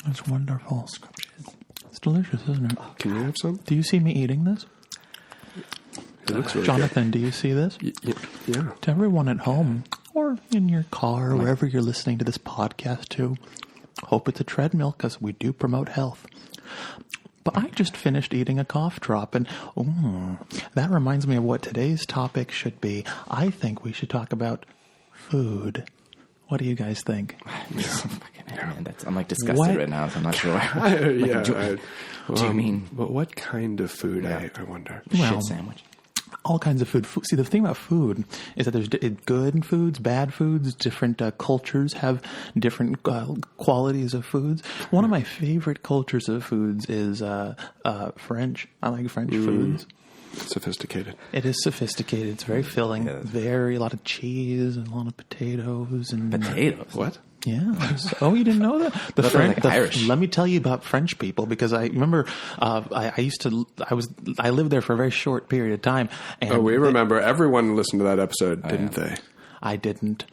That's wonderful. It's delicious, isn't it? Can you have some? Do you see me eating this? It looks really Jonathan, do you see this? Yeah. To everyone at home or in your car, or wherever you're listening to this podcast to, hope it's a treadmill because we do promote health. But I just finished eating a cough drop, and that reminds me of what today's topic should be. I think we should talk about food. What do you guys think? I'm like disgusted right now, so I'm not sure. Do you mean? But what kind of food? I wonder. Well, shit sandwich. All kinds of food. See, the thing about food is that there's good foods, bad foods. Different cultures have different qualities of foods. One of my favorite cultures of foods is French. I like French foods. Sophisticated. It is sophisticated. It's very filling. A lot of cheese and a lot of potatoes and Potatoes? What? Yeah. Oh, you didn't know that? Irish. Let me tell you about French people, because I remember I lived there for a very short period of time. And We remember. Everyone listened to that episode, didn't they? I didn't.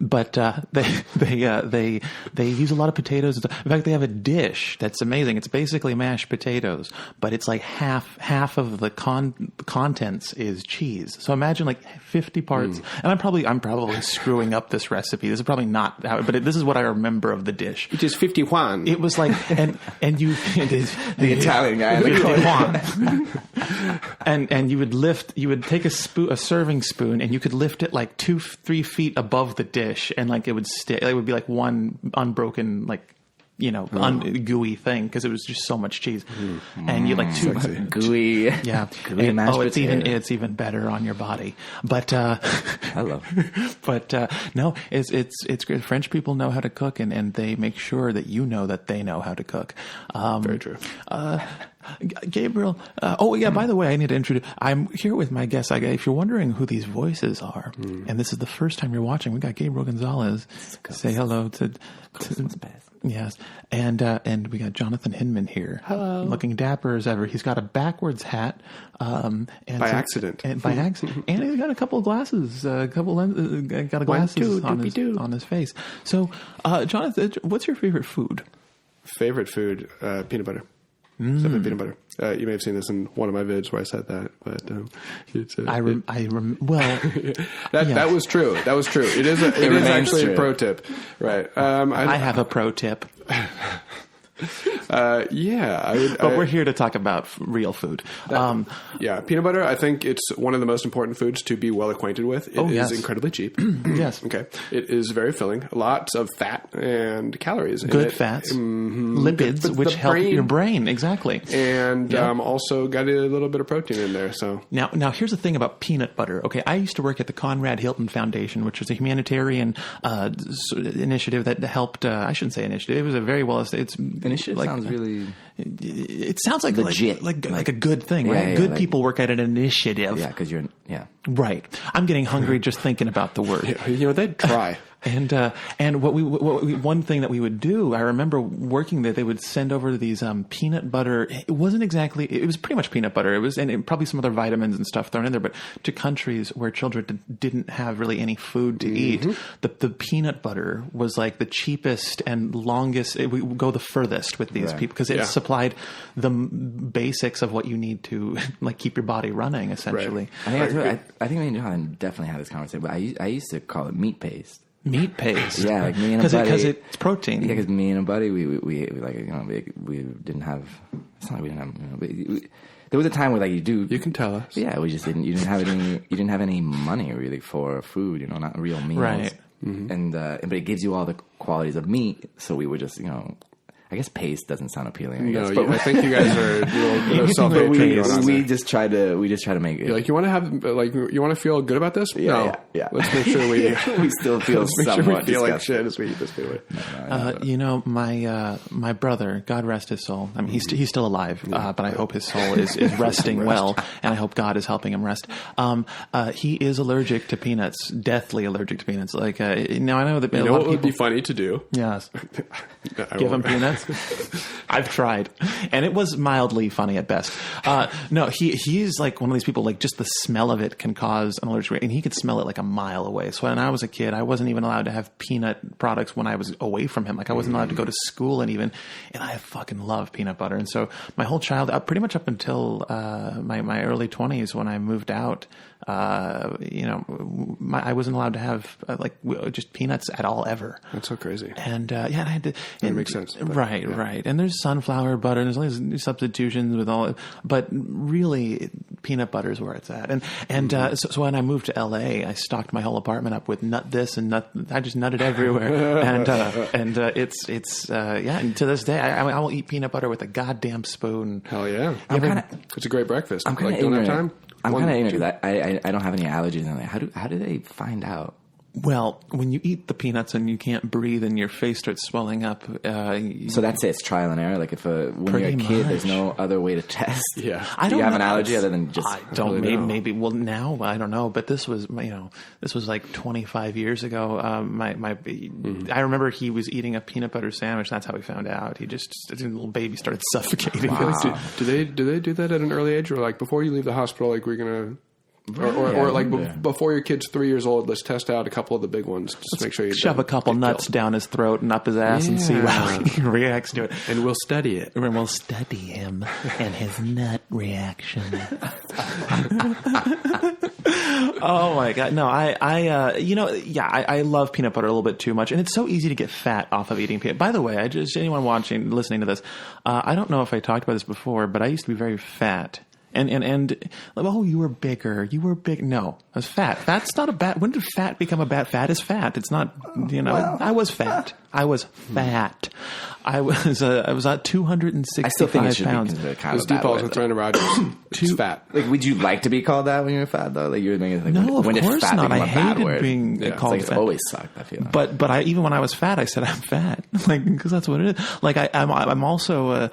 But they use a lot of potatoes. In fact, they have a dish that's amazing. It's basically mashed potatoes, but it's like half of the contents is cheese. So imagine like 50 parts. And I'm probably screwing up this recipe. This is probably not how, but this is what I remember of the dish. Which is 51. It was like, and you, it is The Italian guy. 51. and you would take a serving spoon, and you could lift it like 2-3 feet above the dish, and like it would stay. It would be like one unbroken, like, gooey thing, because it was just so much cheese, and you like two gooey. Yeah, gooey mashed potato. It's even better on your body. But Hello. But no, it's great. French people know how to cook, and they make sure that you know that they know how to cook. Very true. Gabriel. By the way, I need to introduce. I'm here with my guest. If you're wondering who these voices are, and this is the first time you're watching, we got Gabriel Gonzalez. Say hello to yes, and we got Jonathan Hinman here. Hello. Looking dapper as ever. He's got a backwards hat. By accident. And he's got a couple of glasses. Got glasses on his face. So, Jonathan, what's your favorite food? Favorite food? Peanut butter. Except peanut butter. You may have seen this in one of my vids where I said that, but that was true. That was true. It is actually true. A pro tip, right? I have a pro tip. But we're here to talk about real food. Peanut butter. I think it's one of the most important foods to be well acquainted with. It is incredibly cheap. Yes. Okay. It is very filling. Lots of fat and calories. Good fats, lipids, which help your brain. Exactly. And also got a little bit of protein in there. So now here's the thing about peanut butter. Okay, I used to work at the Conrad Hilton Foundation, which was a humanitarian initiative that helped. I shouldn't say initiative. It was a very well. Initiative sounds really. It sounds like legit, like a good thing, right? Good people work at an initiative. Yeah, because you're right. I'm getting hungry just thinking about the word. They'd try. And one thing that we would do, I remember working there, they would send over these peanut butter. It wasn't exactly, it was pretty much peanut butter. It was, and probably some other vitamins and stuff thrown in there, but to countries where children didn't have really any food to eat, the peanut butter was like the cheapest and longest. We would go the furthest with these people because it supplied the basics of what you need to like keep your body running, essentially. Right. I think me and John definitely had this conversation, but I used to call it meat paste. Meat paste, yeah, like me and a buddy, because it's protein. Yeah, because me and a buddy, we didn't have. It's not like we didn't have. There was a time where you can tell us. Yeah, we just didn't. You didn't have any money really for food. Not real meals. Right. And but it gives you all the qualities of meat. So we would just I guess paste doesn't sound appealing. I guess, but I think you guys are a little self-hatred. We just try to make it. You're you want to have you want to feel good about this? Yeah. Let's make sure we still feel somewhat feel like shit as we eat this food. My brother, God rest his soul. I mean, he's still alive, but I hope his soul is resting well, and I hope God is helping him rest. He is allergic to peanuts, deathly allergic to peanuts. Now I know that what would be funny to do? Yes, give him peanuts. I've tried, and it was mildly funny at best. No, he's like one of these people, like just the smell of it can cause an allergic reaction, and he could smell it like a mile away. So when I was a kid, I wasn't even allowed to have peanut products when I was away from him. Like I wasn't allowed to go to school, and I fucking love peanut butter. And so my whole childhood, pretty much up until my early 20s when I moved out, I wasn't allowed to have just peanuts at all ever. That's so crazy. And I had to. That makes sense. Right. And there's sunflower butter, and there's all these substitutions with all, but really peanut butter is where it's at. So when I moved to LA, I stocked my whole apartment up with nut this and nut. I just nutted everywhere, and And to this day, I will eat peanut butter with a goddamn spoon. Hell yeah! It's a great breakfast. I'm kind of don't have time. I'm kind of ignorant that I don't have any allergies. And how do they find out? Well, when you eat the peanuts and you can't breathe and your face starts swelling up. So that's it. It's trial and error. Like when you're a kid, there's no other way to test. Yeah. Do you have an allergy other than just? I don't. Maybe. Well, now I don't know. But this was like 25 years ago. I remember he was eating a peanut butter sandwich. That's how we found out. He just a little baby started suffocating. Wow. Do they do that at an early age, or like before you leave the hospital? Like we're gonna. Before your kid's 3 years old, let's test out a couple of the big ones. Just make sure you shove a couple nuts down his throat and up his ass and see how he reacts to it. And we'll study it. And we'll study him and his nut reaction. Oh my God. No, I love peanut butter a little bit too much. And it's so easy to get fat off of eating peanut. By the way, anyone listening to this, I don't know if I talked about this before, but I used to be very fat. And you were bigger. You were big. No, I was fat. Fat's not a bad. When did fat become a bad? Fat is fat. It's not. I was fat. I was fat. I was at 265 pounds. It's Steve Paul's with Brandon Rogers. It's fat. Like, would you like to be called that when you were fat though? Like you were thinking, no, of course fat not. I hated being called it's fat. Always sucked. I feel. But even when I was fat, I said I'm fat, like because that's what it is. Like I'm also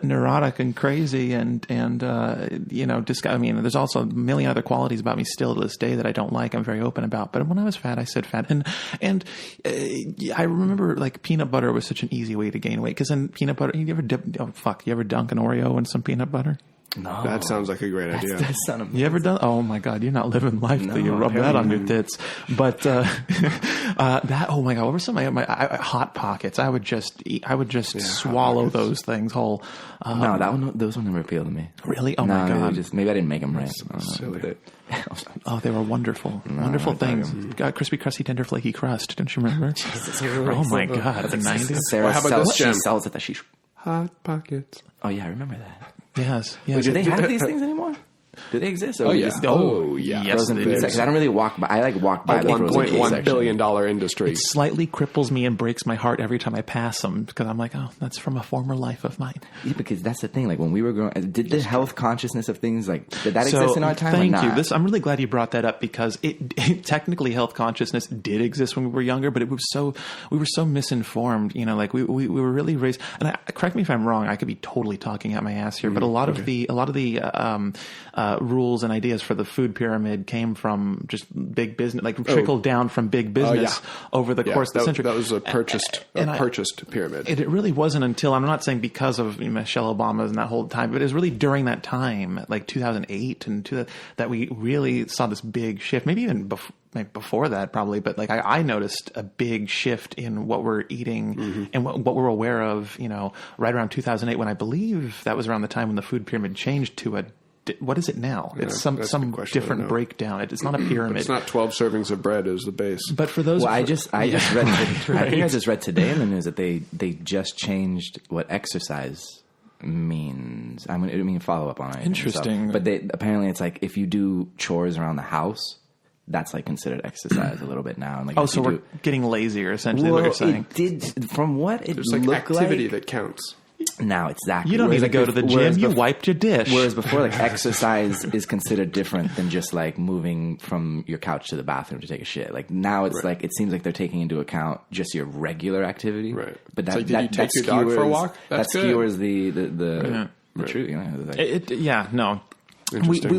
neurotic and crazy and I mean, there's also a million other qualities about me still to this day that I don't like. I'm very open about. But when I was fat, I said fat, and I remember like peanut butter was such an easy way to gain weight because then peanut butter. You ever dunk an Oreo in some peanut butter? No, that sounds like a great idea. You ever done? Oh my God, you're not living life till you rub that on your tits. But that, oh my God, what were some of my Hot Pockets? I would just swallow those things whole. No, those one never appealed to me. Really? Oh my God! Maybe I didn't make them right. Silly. Oh, they were wonderful, wonderful things. Crispy, crusty, tender, flaky crust. Don't you remember? Oh my God, the 90s. Sarah she sells at the sheesh. Hot Pockets. Oh yeah, I remember that. Yes. Wait, do they have these things anymore? Do they exist? Oh yeah. Yes. Because I don't really walk by. I walk by the $1.1 billion industry. It slightly cripples me and breaks my heart every time I pass them because I'm like, oh, that's from a former life of mine. Yeah, because that's the thing. Like when we were growing, did the health consciousness of things did that exist in our time? Thank you. I'm really glad you brought that up because it technically health consciousness did exist when we were younger, but we were so misinformed. Like we were really raised. And correct me if I'm wrong. I could be totally talking out my ass here, but a lot of the rules and ideas for the food pyramid came from just big business, like trickled down from big business over the course of the century. That was a purchased pyramid. It really wasn't until, I'm not saying because of Michelle Obama's and that whole time, but it was really during that time, like 2008 and that we really saw this big shift, maybe even before that probably, but like I noticed a big shift in what we're eating and what we're aware of, right around 2008 when I believe that was around the time when the food pyramid changed to what is it now? It's some different breakdown. It's not a pyramid. It's not 12 servings of bread as the base. But for those, I just read. I think I just read today in the news that they just changed what exercise means. I mean, follow up on it. Interesting. But apparently it's like if you do chores around the house, that's like considered exercise a little bit now. And like, so we're getting lazier, essentially. What you're saying? From what it There's looked like activity that counts. Now exactly. You don't need to go to the gym. You wiped your dish. Whereas before, like exercise is considered different than just like moving from your couch to the bathroom to take a shit. Like now it's like it seems like they're taking into account just your regular activity. Right. But did you take your dog for a walk? That skewers the truth. No.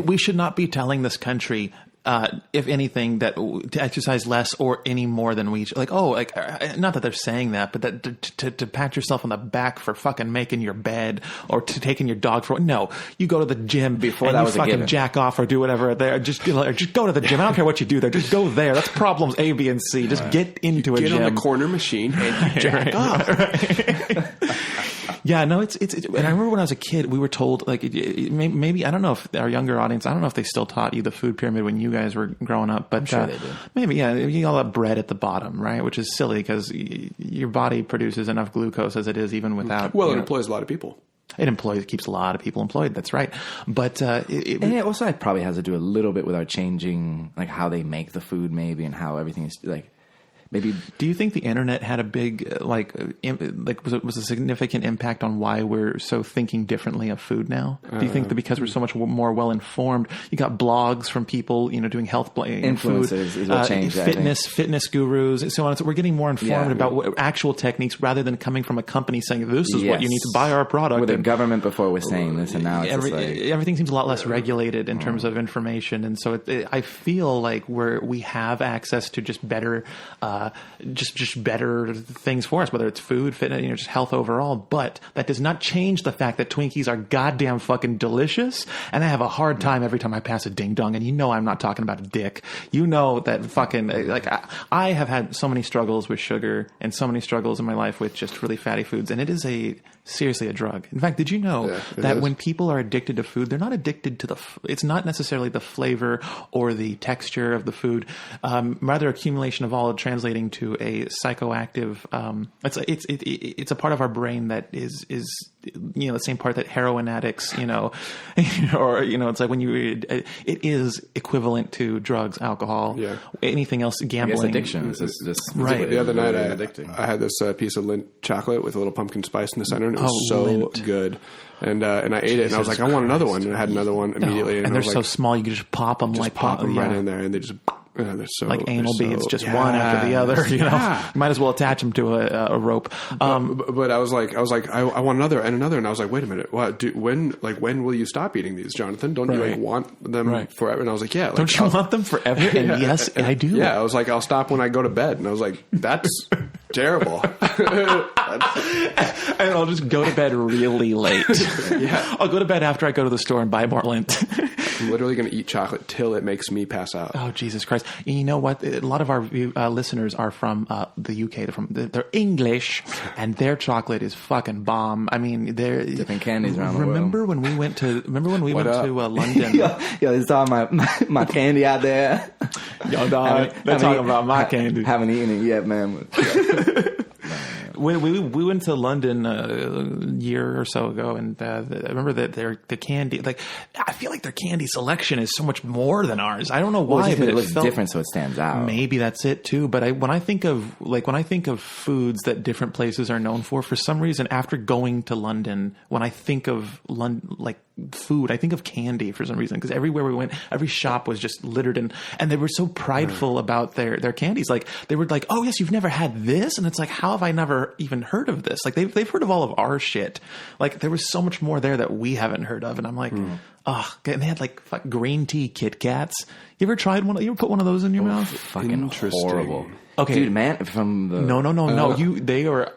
We should not be telling this country if anything, that to exercise less or any more than we like. Oh, like not that they're saying that, but that to pat yourself on the back for fucking making your bed or to taking your dog for no. You go to the gym before and that you was fucking jack off or do whatever there. Just go to the gym. I don't care what you do there. Just go there. That's problems A, B, and C. Just get into a gym. Get on the corner machine and jack off. Right. Yeah, no, it's. And I remember when I was a kid, we were told like maybe I don't know if our younger audience, I don't know if they still taught you the food pyramid when you guys were growing up, but I'm sure they did. Maybe you get all that bread at the bottom, right? Which is silly because your body produces enough glucose as it is, even without. Well, it employs a lot of people. It keeps a lot of people employed. That's right. But and it also probably has to do a little bit with our changing, like how they make the food, maybe, and how everything is like. Maybe. Do you think the internet had a big was a significant impact on why we're so thinking differently of food now? Do you think that because we're so much more well informed, you got blogs from people doing health influencers food, is what changed fitness gurus, and so on. So we're getting more informed about actual techniques rather than coming from a company saying this is what you need to buy our product. Where the government before was saying this, and now it's everything seems a lot less regulated in terms of information, and so I feel like we have access to just better. Just better things for us, whether it's food, fitness, just health overall. But that does not change the fact that Twinkies are goddamn fucking delicious. And I have a hard time every time I pass a ding dong. And I'm not talking about a dick. You know that fucking I have had so many struggles with sugar and so many struggles in my life with just really fatty foods. And it is seriously a drug. In fact, did you know that when people are addicted to food, they're not addicted to it's not necessarily the flavor or the texture of the food, rather accumulation of all translating to a psychoactive. It's a part of our brain that is the same part that heroin addicts, or it's like when it is equivalent to drugs, alcohol, anything else, gambling, addiction. Right. The other night, I had this piece of Lindt chocolate with a little pumpkin spice in the center, and it was so good. And I ate it, and I was like, I want another one, and I had another one immediately. And they're so small, you can just pop them, pop them right in there, and they just. They're so, like anal beads, just one after the other. You might as well attach them to a rope. But I was like, I want another and another, and I was like, wait a minute, when will you stop eating these, Jonathan? Don't you want them forever? And I was like, yeah. Don't you want them forever? And yes, I do. Yeah, I was like, I'll stop when I go to bed, and I was like, that's terrible. And I'll just go to bed really late. I'll go to bed after I go to the store and buy more Lindt. I'm literally going to eat chocolate till it makes me pass out. Oh, Jesus Christ. And you know what? A lot of our listeners are from the UK. They're English, and their chocolate is fucking bomb. I mean, they're... Different candies around the world. Remember when we went to London? Yo, there's all my candy out there. Yo, dog. They're talking about my candy. Haven't eaten it yet, man. When we went to London a year or so ago, and I remember that the candy, I feel like their candy selection is so much more than ours. I don't know why, but it looks different, so it stands out. Maybe that's it too. But when I think of foods that different places are known for some reason, after going to London, when I think of food, I think of candy for some reason, because everywhere we went, every shop was just littered and they were so prideful about their candies. Like they were like, oh yes, you've never had this, and it's like, how have I never even heard of this? Like they've heard of all of our shit. Like there was so much more there that we haven't heard of, and I'm like, and they had green tea Kit Kats. You ever tried one? You ever put one of those in your mouth? Fucking horrible. Okay, dude, man, from the no.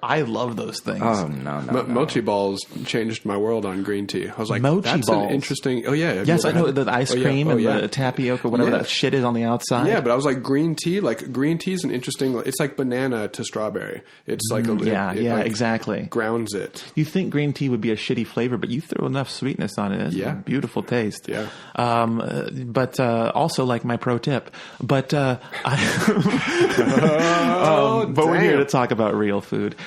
I love those things. Oh no. Mochi balls changed my world on green tea. I was like, mochi that's balls. An interesting. Oh yeah, yes, I know the ice cream and the tapioca, whatever that shit is on the outside. Yeah, but I was like, green tea is an interesting. It's like banana to strawberry. It's like exactly grounds it. You think green tea would be a shitty flavor, but you throw enough sweetness on it. It's a beautiful taste. Yeah. But also like my pro tip. But but we're here to talk about real food.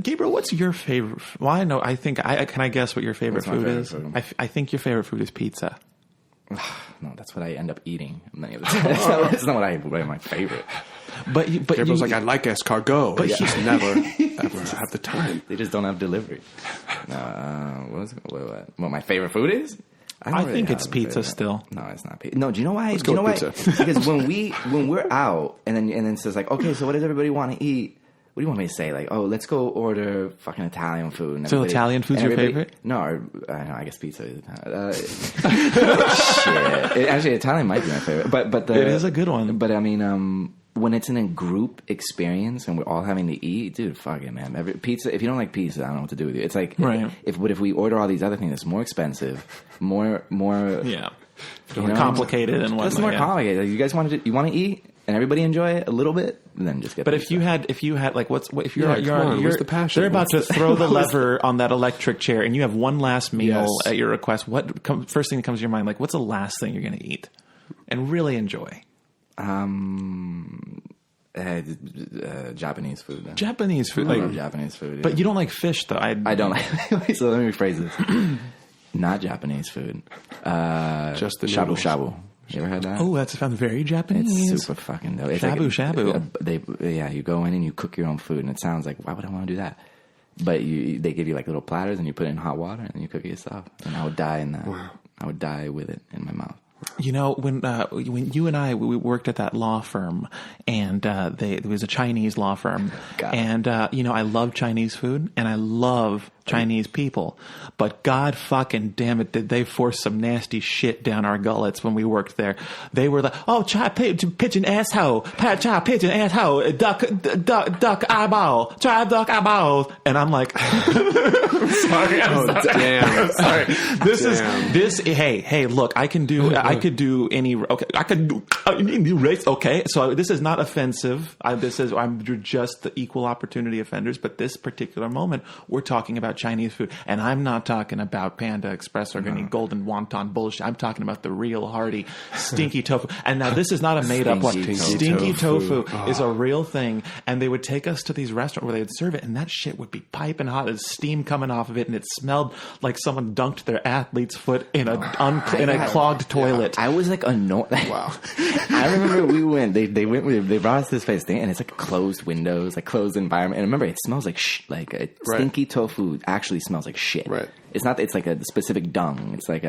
Gabriel, what's your favorite? Well, I know. Can I guess what your favorite food is? I think your favorite food is pizza. No, that's what I end up eating. That's not my favorite. But Gabriel's like, I like escargot, but just never ever have the time. They just don't have delivery. What my favorite food is? I think it's pizza still. No, it's not pizza. No, do you know why? Let's go with pizza. Because when we're out and then it says like, okay, so what does everybody want to eat? what do you want me to say? Like, oh, let's go order fucking Italian food. And so Italian food's your favorite? No, I guess pizza is shit. Actually, Italian might be my favorite, but it is a good one. But I mean, when it's in a group experience and we're all having to eat, dude, fuck it, man. Pizza. If you don't like pizza, I don't know what to do with you. It's like if we order all these other things, it's more expensive, more yeah, complicated and whatnot. It's more complicated. Like, you guys want to eat? And everybody enjoy it a little bit, then just get. But if you had like, what's the passion? They're about to throw the lever on that electric chair, and you have one last meal at your request. First thing that comes to your mind? Like, what's the last thing you're going to eat and really enjoy? Japanese food. Then. Japanese food. I love Japanese food. But you don't like fish, though. I don't like. So let me rephrase this. Not Japanese food. Just the shabu shabu. You ever had that? Oh, that sounds very Japanese. It's super fucking dope. It's shabu. You go in and you cook your own food, and it sounds like, why would I want to do that? But they give you like little platters, and you put it in hot water, and then you cook it yourself. And I would die in that. Wow. I would die with it in my mouth. You know, when you and I we worked at that law firm, and it was a Chinese law firm, and I love Chinese food and I love Chinese people, but God fucking damn it, did they force some nasty shit down our gullets when we worked there? They were like, oh, pigeon asshole, pigeon asshole, duck eyeball, duck eyeballs, and I'm like, I'm sorry. Damn. I'm sorry. Hey, look, I could do any race. Okay, so this is not offensive. I'm just the equal opportunity offenders, but this particular moment, we're talking about Chinese food, and I'm not talking about Panda Express or any golden wonton bullshit. I'm talking about the real hearty stinky tofu. And now this is not a made up one. Stinky tofu is a real thing, and they would take us to these restaurants where they would serve it, and that shit would be piping hot. There's steam coming off of it, and it smelled like someone dunked their athlete's foot in a clogged toilet. I was like annoyed. Wow. I remember we went. They brought us to this place, and it's like closed windows, like closed environment. And remember, it smells like stinky tofu. Actually smells like shit. Right. It's not. It's like a specific dung. It's like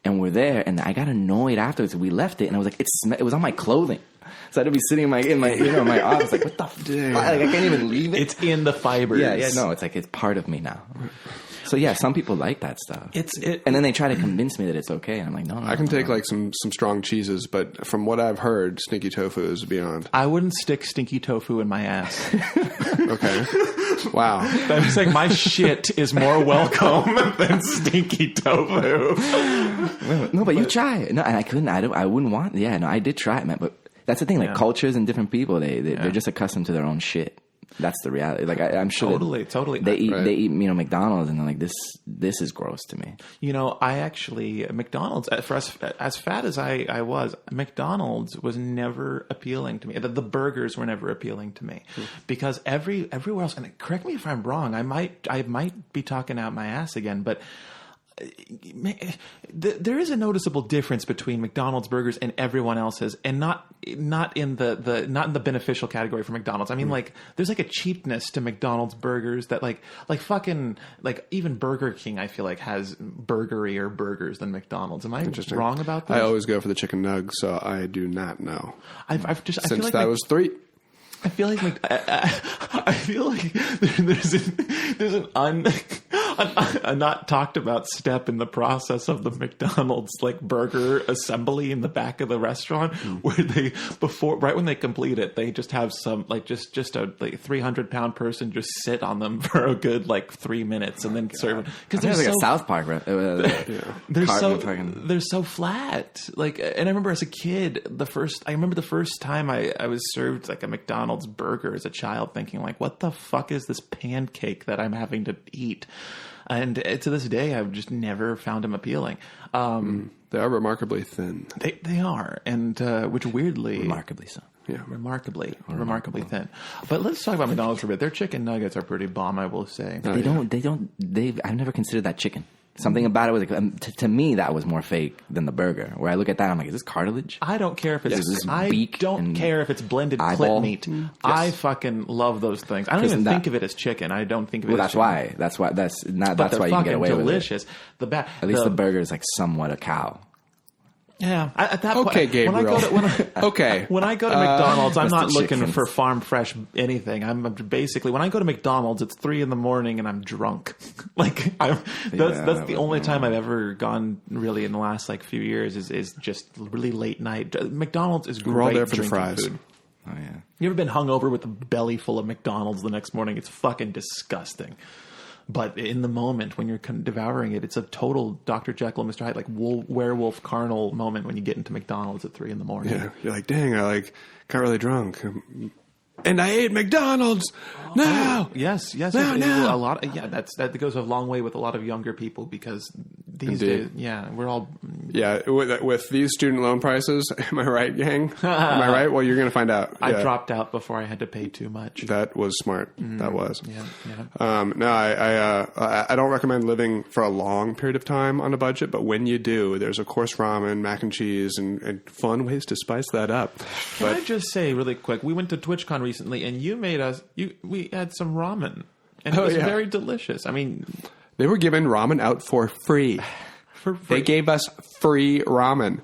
and we're there, and I got annoyed afterwards. We left it, and I was like, it was on my clothing. So I had to be sitting in my office, like, what the fuck? Like, I can't even leave it. It's in the fibers. Yeah. No, it's like it's part of me now. So yeah, some people like that stuff. And then they try to convince me that it's okay, and I'm like, no. I can take like some strong cheeses, but from what I've heard, stinky tofu is beyond. I wouldn't stick stinky tofu in my ass. Okay. Wow. That's like my shit is more welcome than stinky tofu. No, but you try it. No, and I couldn't. I wouldn't want. Yeah, no, I did try it, man. But that's the thing. Like cultures and different people, they're just accustomed to their own shit. That's the reality. Like I'm sure totally. They eat McDonald's, and they're like, this is gross to me. I actually McDonald's for as fat as I was, McDonald's was never appealing to me. The burgers were never appealing to me because everywhere else. And correct me if I'm wrong. I might be talking out my ass again, but. There is a noticeable difference between McDonald's burgers and everyone else's, and not in the beneficial category for McDonald's. I mean, like there's like a cheapness to McDonald's burgers that like fucking like even Burger King I feel like has burgerier burgers than McDonald's. Am I wrong about that? I always go for the chicken nugs, so I do not know. I feel like was 3. I feel like there's a not talked about step in the process of the McDonald's like burger assembly in the back of the restaurant where they right when they complete it they just have some like just a like 300-pound person just sit on them for a good like 3 minutes and then serve it because there's like a South Park they're so flat like and I remember as a kid the first time I was served like a McDonald's burger as a child thinking like what the fuck is this pancake that I'm having to eat. And to this day, I've just never found them appealing. They are remarkably thin. They are, and which weirdly, remarkably so. Yeah, remarkably thin. But let's talk about McDonald's for a bit. Their chicken nuggets are pretty bomb, I will say. I've never considered that chicken. Something about it was like, to me that was more fake than the burger. Where I look at that, I'm like, is this cartilage? I don't care if it's beak. I don't care if it's blended eyeball. Clit meat. Yes. I fucking love those things. I don't even think of it as chicken. I don't think of it. Well, as chicken. That's why you can get away delicious. with it. At least the burger is like somewhat a cow. Yeah, at that Okay, point, Gabriel. Okay, when I go to McDonald's, I'm not Mr. looking Chickens. for farm fresh anything. I'm basically, when I go to McDonald's, it's 3 a.m. and I'm drunk. That's the only time I've ever gone really in the last few years is just really late night. McDonald's is great. We're all there for the drinking fries. food. Oh yeah. You ever been hungover with a belly full of McDonald's the next morning? It's fucking disgusting. But in the moment when you're devouring it, it's a total Dr. Jekyll, Mr. Hyde, werewolf carnal moment when you get into McDonald's at 3 a.m. Yeah, you're like, dang, I got really drunk, and I ate McDonald's. No, yes, no. A lot. That goes a long way with a lot of younger people because these days, we're all. Yeah, with these student loan prices, am I right, gang? Am I right? Well, you're going to find out. I dropped out before I had to pay too much. That was smart. That was. Yeah. No, I don't recommend living for a long period of time on a budget, but when you do, there's of course ramen, mac and cheese, and fun ways to spice that up. Can I just say really quick? We went to TwitchCon recently, and you made us. We had some ramen, and it was very delicious. I mean, they were giving ramen out for free. They gave us free ramen.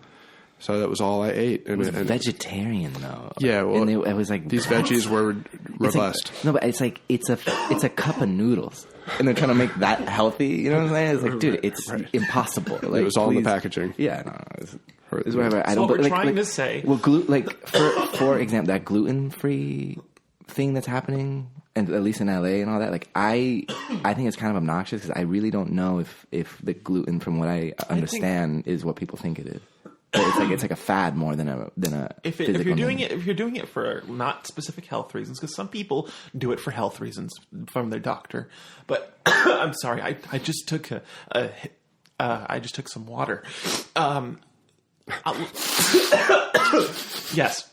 So that was all I ate. It was vegetarian though. Yeah, well, and it was like these veggies were robust. No, but it's a cup of noodles, and they're trying to make that healthy. You know what I'm saying? It's like, dude, it's impossible. It was all in the packaging. Yeah, no, it's whatever. I don't. What we're trying to say. Well, for example, that gluten-free thing that's happening, and at least in LA and all that, I think it's kind of obnoxious because I really don't know if the gluten, from what I understand, is what people think it is. But it's like a fad more than a if you're doing it for not specific health reasons, because some people do it for health reasons from their doctor. But I'm sorry, I just took I just took some water. Yes,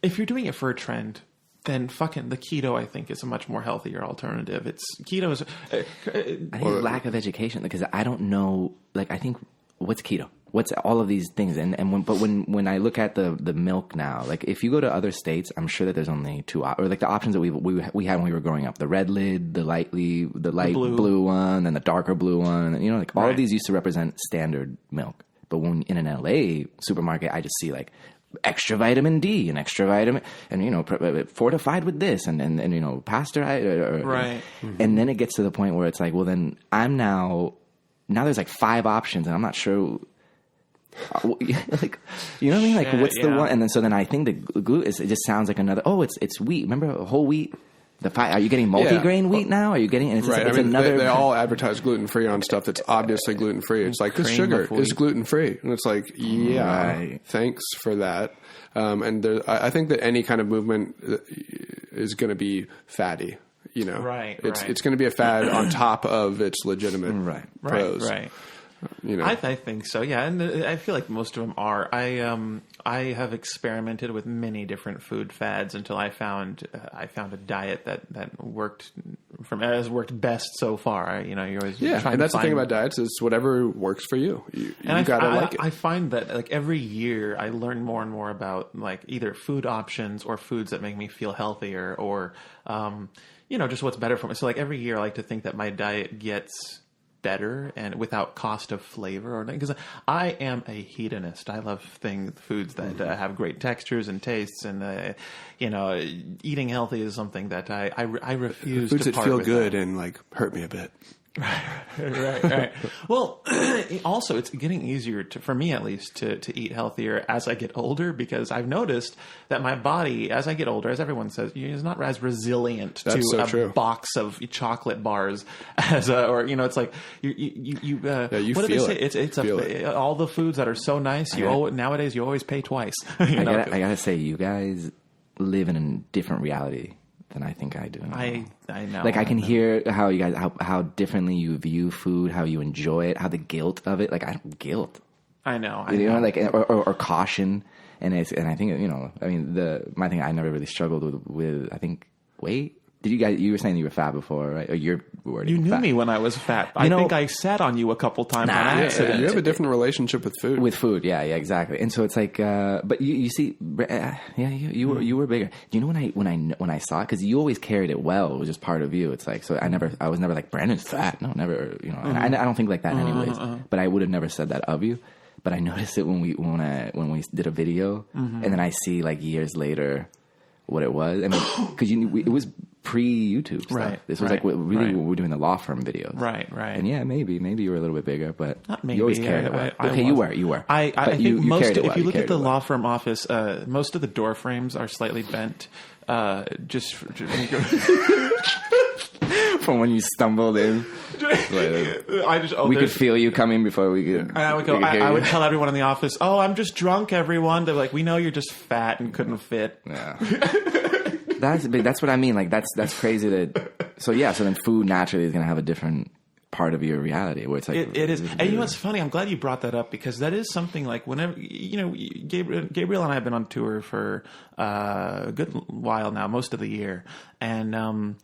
if you're doing it for a trend, then fucking the keto, I think, is a much more healthier alternative. Keto is. I think it's lack of education because I don't know. I think. What's keto? What's all of these things? But when I look at the milk now, if you go to other states, I'm sure that there's only two or the options that we had when we were growing up: the red lid, the light blue one, and the darker blue one. And, all of these used to represent standard milk. But when in an LA supermarket, I just see extra vitamin D and extra vitamin, and fortified with this and pasteurized. Right. And then it gets to the point where it's well, then I'm now there's 5 options, and I'm not sure. You know what I mean? What's the one? And then I think the gluten it just sounds like another. Oh, it's wheat. Remember whole wheat? Are you getting multigrain wheat now? Are you getting? And it's right. another. They all advertise gluten free on stuff that's obviously gluten free. It's this sugar is gluten free, and it's thanks for that. And I think that any kind of movement is going to be fatty. It's going to be a fad on top of its legitimate pros. Right. I think so. Yeah, and I feel like most of them are. I have experimented with many different food fads until I found a diet that has worked best so far. You're always and that's the thing about diets is whatever works for you. You gotta like it. I find that every year I learn more and more about either food options or foods that make me feel healthier or just what's better for me. So every year I like to think that my diet gets better and without cost of flavor because I am a hedonist. I love foods that have great textures and tastes, and eating healthy is something that I refuse foods to that part feel with good and hurt me a bit. Right. Well, also it's getting easier for me at least to eat healthier as I get older because I've noticed that my body, as I get older, as everyone says, is not as resilient to box of chocolate bars as it's like you what do they say? It's all the foods that are so nice. Nowadays you always pay twice. I gotta say, you guys live in a different reality than I think I do. I know. I can hear how you guys how differently you view food, how you enjoy it, how the guilt of it. Guilt. I know. Or caution, and I think my thing I never really struggled with. I think weight. Did you guys? You were saying you were fat before, right? Or you knew fat. Me when I was fat. I think I sat on you a couple times on accident. You have a different relationship with food. With food, yeah, exactly. And so it's but you see, you were bigger. Do you know when I saw it? Because you always carried it well. It was just part of you. It's so I was never Brandon's fat. No, never. And I don't think like that anyways. But I would have never said that of you. But I noticed it when we did a video, and then I see like years later what it was. I mean, because it was pre-YouTube stuff. Right. This was like what we were doing the law firm videos. Right. And yeah, maybe you were a little bit bigger, but not maybe. You always carried it well. Okay, you were. I think most, if you look at the well. law firm office, most of the door frames are slightly bent. Just from when you stumbled in. We could feel you coming before we could. I would tell everyone in the office, "Oh, I'm just drunk." Everyone, they're like, "We know you're just fat and couldn't fit." Yeah, that's what I mean. Like that's crazy. So then food naturally is going to have a different part of your reality where it's like it is. And you know what's funny? I'm glad you brought that up because that is something like whenever Gabriel and I have been on tour for a good while now, most of the year, and.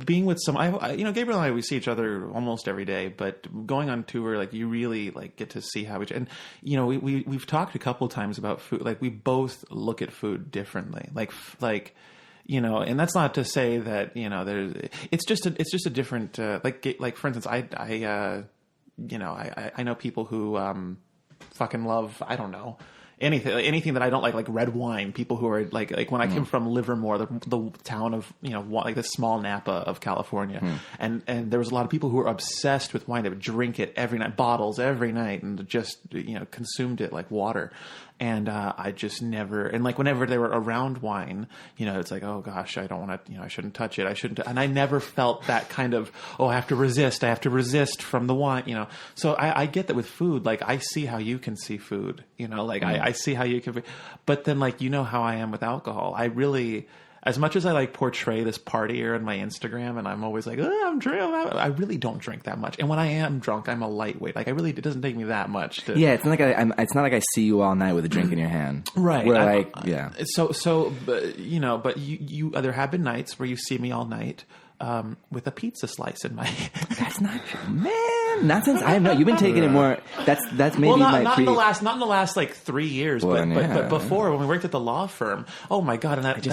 Being with Gabriel and I, we see each other almost every day, but going on tour, like you really like get to see how and we've talked a couple of times about food. Like we both look at food differently. And that's not to say that, it's just a different, like for instance, I know people who, fucking love, I don't know, anything that I don't like red wine. People who are like when I came from Livermore, the town of like the small Napa of California, and there was a lot of people who were obsessed with wine. They would drink it every night, bottles every night, and just consumed it like water. And I just never, and like whenever they were around wine, it's like, oh gosh, I don't want to, I shouldn't touch it. I shouldn't, and I never felt that kind of, oh, I have to resist from the wine, So I get that with food, like I see how you can see food, I see how you can, but then like, how I am with alcohol. I really, as much as I like portray this partier on my Instagram and I'm always like, oh, I'm drunk, I really don't drink that much. And when I am drunk, I'm a lightweight. Like it doesn't take me that much to. Yeah. It's not like it's not like I see you all night with a drink in your hand. Right. Where but you there have been nights where you see me all night. With a pizza slice in my hand. That's not true, man. Not since I know you've been taking it more. That's maybe not in the last like 3 years, but before when we worked at the law firm. Oh my god! And that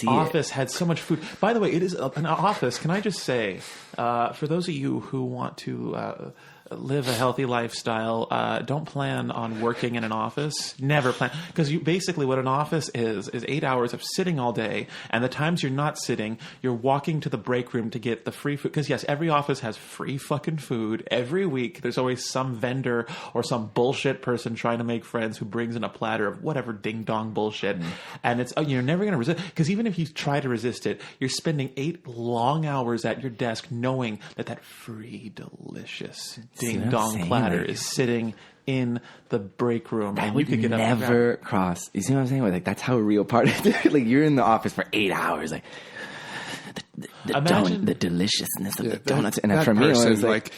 office had so much food. By the way, it is an office. Can I just say, for those of you who want to live a healthy lifestyle, don't plan on working in an office. Never plan, because basically what an office is 8 hours of sitting all day, and the times you're not sitting, you're walking to the break room to get the free food. Because yes, every office has free fucking food every week. There's always some vendor or some bullshit person trying to make friends who brings in a platter of whatever ding dong bullshit, and it's you're never going to resist, because even if you try to resist it, you're spending 8 long hours at your desk knowing that free delicious ding dong platter is sitting in the break room, that and would you could get never cross. You see what I'm saying? Like that's how a real party. Like you're in the office for 8 hours, like the deliciousness of the donuts. And for me, it was like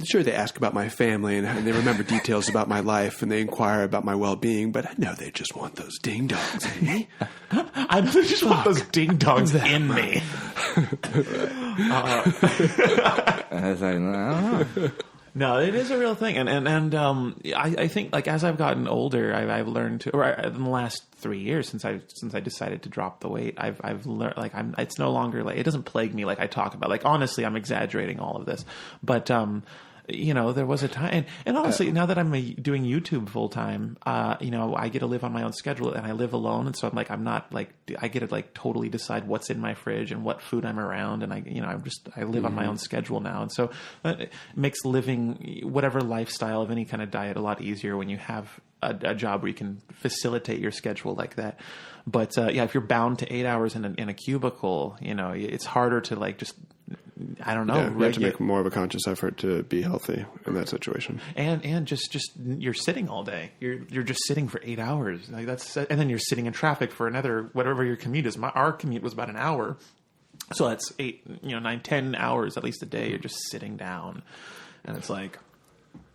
sure, they ask about my family and they remember details about my life and they inquire about my well-being, but I know they just want those ding dongs in me. I just want those ding dongs in me. I was like, I don't know. No, it is a real thing, and I think like as I've gotten older, I've learned to, in the last 3 years since I decided to drop the weight, I've learned like it's no longer like it doesn't plague me like I talk about. Like honestly, I'm exaggerating all of this, but there was a time, and honestly, now that I'm doing YouTube full time, I get to live on my own schedule, and I live alone, and so I'm not like I get to like totally decide what's in my fridge and what food I'm around, and I live on my own schedule now, and so it makes living whatever lifestyle of any kind of diet a lot easier when you have a job where you can facilitate your schedule like that. But if you're bound to 8 hours in a cubicle, it's harder to like just. I don't know. Yeah, you have to make more of a conscious effort to be healthy in that situation. And just you're sitting all day. You're just sitting for 8 hours. Like and then you're sitting in traffic for another whatever your commute is. Our commute was about an hour, so that's 8, 9, 10 hours at least a day. You're just sitting down, and it's like.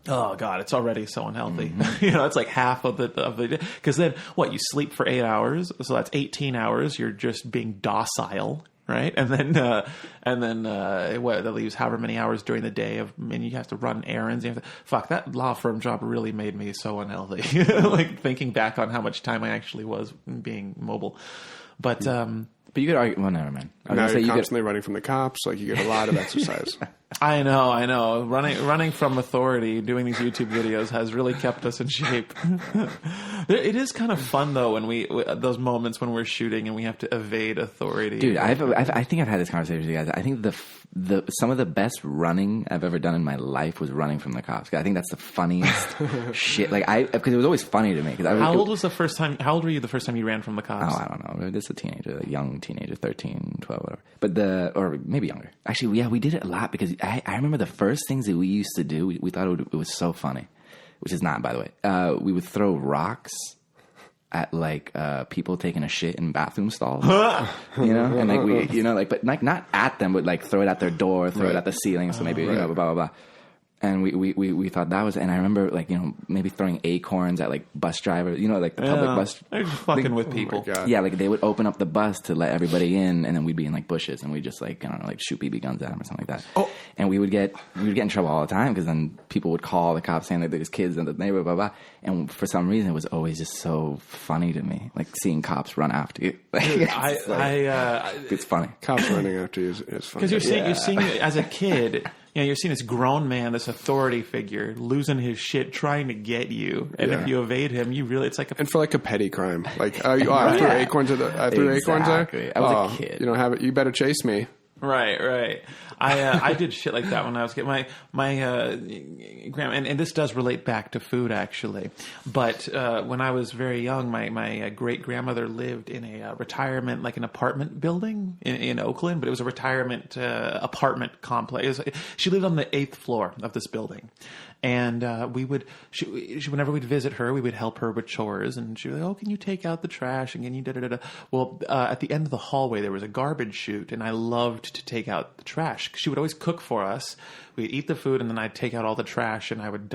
Oh God, it's already so unhealthy. Mm-hmm. It's like half of the day. Because then what? You sleep for 8 hours, so that's 18 hours. You're just being docile. Right, and then that leaves however many hours during the day and you have to run errands. That law firm job really made me so unhealthy. Like thinking back on how much time I actually was being mobile, but But you could argue, well, never mind. Now you're constantly running from the cops. Like, you get a lot of exercise. I know. Running from authority, doing these YouTube videos has really kept us in shape. It is kind of fun though when those moments when we're shooting and we have to evade authority. Dude, I think I've had this conversation with you guys. I think some of the best running I've ever done in my life was running from the cops. I think that's the funniest shit. Like because it was always funny to me. How old were you the first time you ran from the cops? Oh, I don't know. Just a teenager, a young teenager, 13, 12, whatever. Or maybe younger. Actually, yeah, we did it a lot because I remember the first things that we used to do. We thought it was so funny, which is not, by the way. We would throw rocks at like people taking a shit in bathroom stalls, and like but like not at them, but like throw it at their door, throw it at the ceiling, so maybe blah blah blah. And we thought that was, and I remember like maybe throwing acorns at like bus drivers, like the public bus. They're just fucking with people. Yeah, like they would open up the bus to let everybody in, and then we'd be in like bushes, and we just like shoot BB guns at them or something like that. Oh, and we would get in trouble all the time because then people would call the cops saying that there's kids in the neighborhood, blah blah. And for some reason, it was always just so funny to me, like seeing cops run after you. It's funny. Cops running after you is funny because you're seeing as a kid. You're seeing this grown man, this authority figure, losing his shit, trying to get you, and if you evade him, it's like and for like a petty crime, like I threw acorns at acorns there. I was a kid. You don't have it. You better chase me. Right. I did shit like that when I was a kid. My grandma, and this does relate back to food actually. But when I was very young, my great grandmother lived in a retirement, like an apartment building in Oakland, but it was a retirement apartment complex. She lived on the 8th floor of this building. And whenever we'd visit her, we would help her with chores. And she was like, "Oh, can you take out the trash? And can you da-da-da-da?" Well, at the end of the hallway, there was a garbage chute. And I loved to take out the trash. She would always cook for us. We'd eat the food, and then I'd take out all the trash. And I would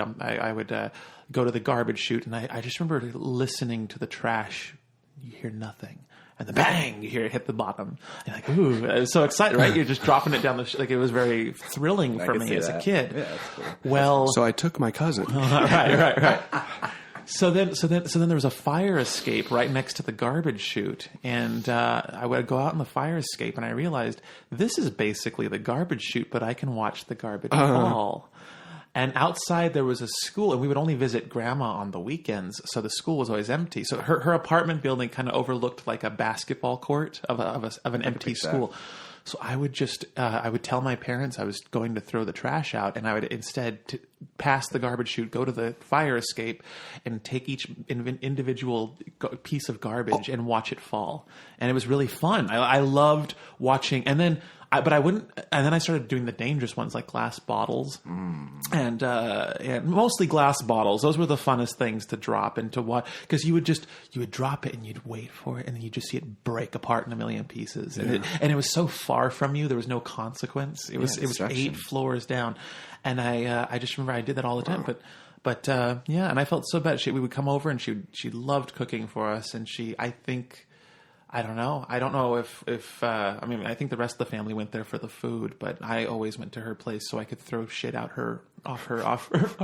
go to the garbage chute. And I just remember listening to the trash. You hear nothing. And then bang, you hear it hit the bottom. And you're like, ooh, I was so excited, right? You're just dropping it down like it was very thrilling for me as a kid. Yeah, that's cool. Well, so I took my cousin. Right. So then there was a fire escape right next to the garbage chute, and I would go out in the fire escape, and I realized this is basically the garbage chute, but I can watch the garbage fall. And outside there was a school, and we would only visit grandma on the weekends, so the school was always empty. So her apartment building kind of overlooked like a basketball court of an empty school. So I would I would tell my parents I was going to throw the trash out, and I would instead pass the garbage chute, go to the fire escape, and take each individual piece of garbage and watch it fall. And it was really fun. I loved watching, and then. But I wouldn't, and then I started doing the dangerous ones like glass bottles, and mostly glass bottles. Those were the funnest things to drop and to watch, because you would drop it and you'd wait for it, and then you just see it break apart in a million pieces, and it was so far from you, there was no consequence. It was 8 floors down, and I just remember I did that all the time, but and I felt so bad. We would come over, and she loved cooking for us, and I don't know. I don't know if I think the rest of the family went there for the food, but I always went to her place so I could throw shit off her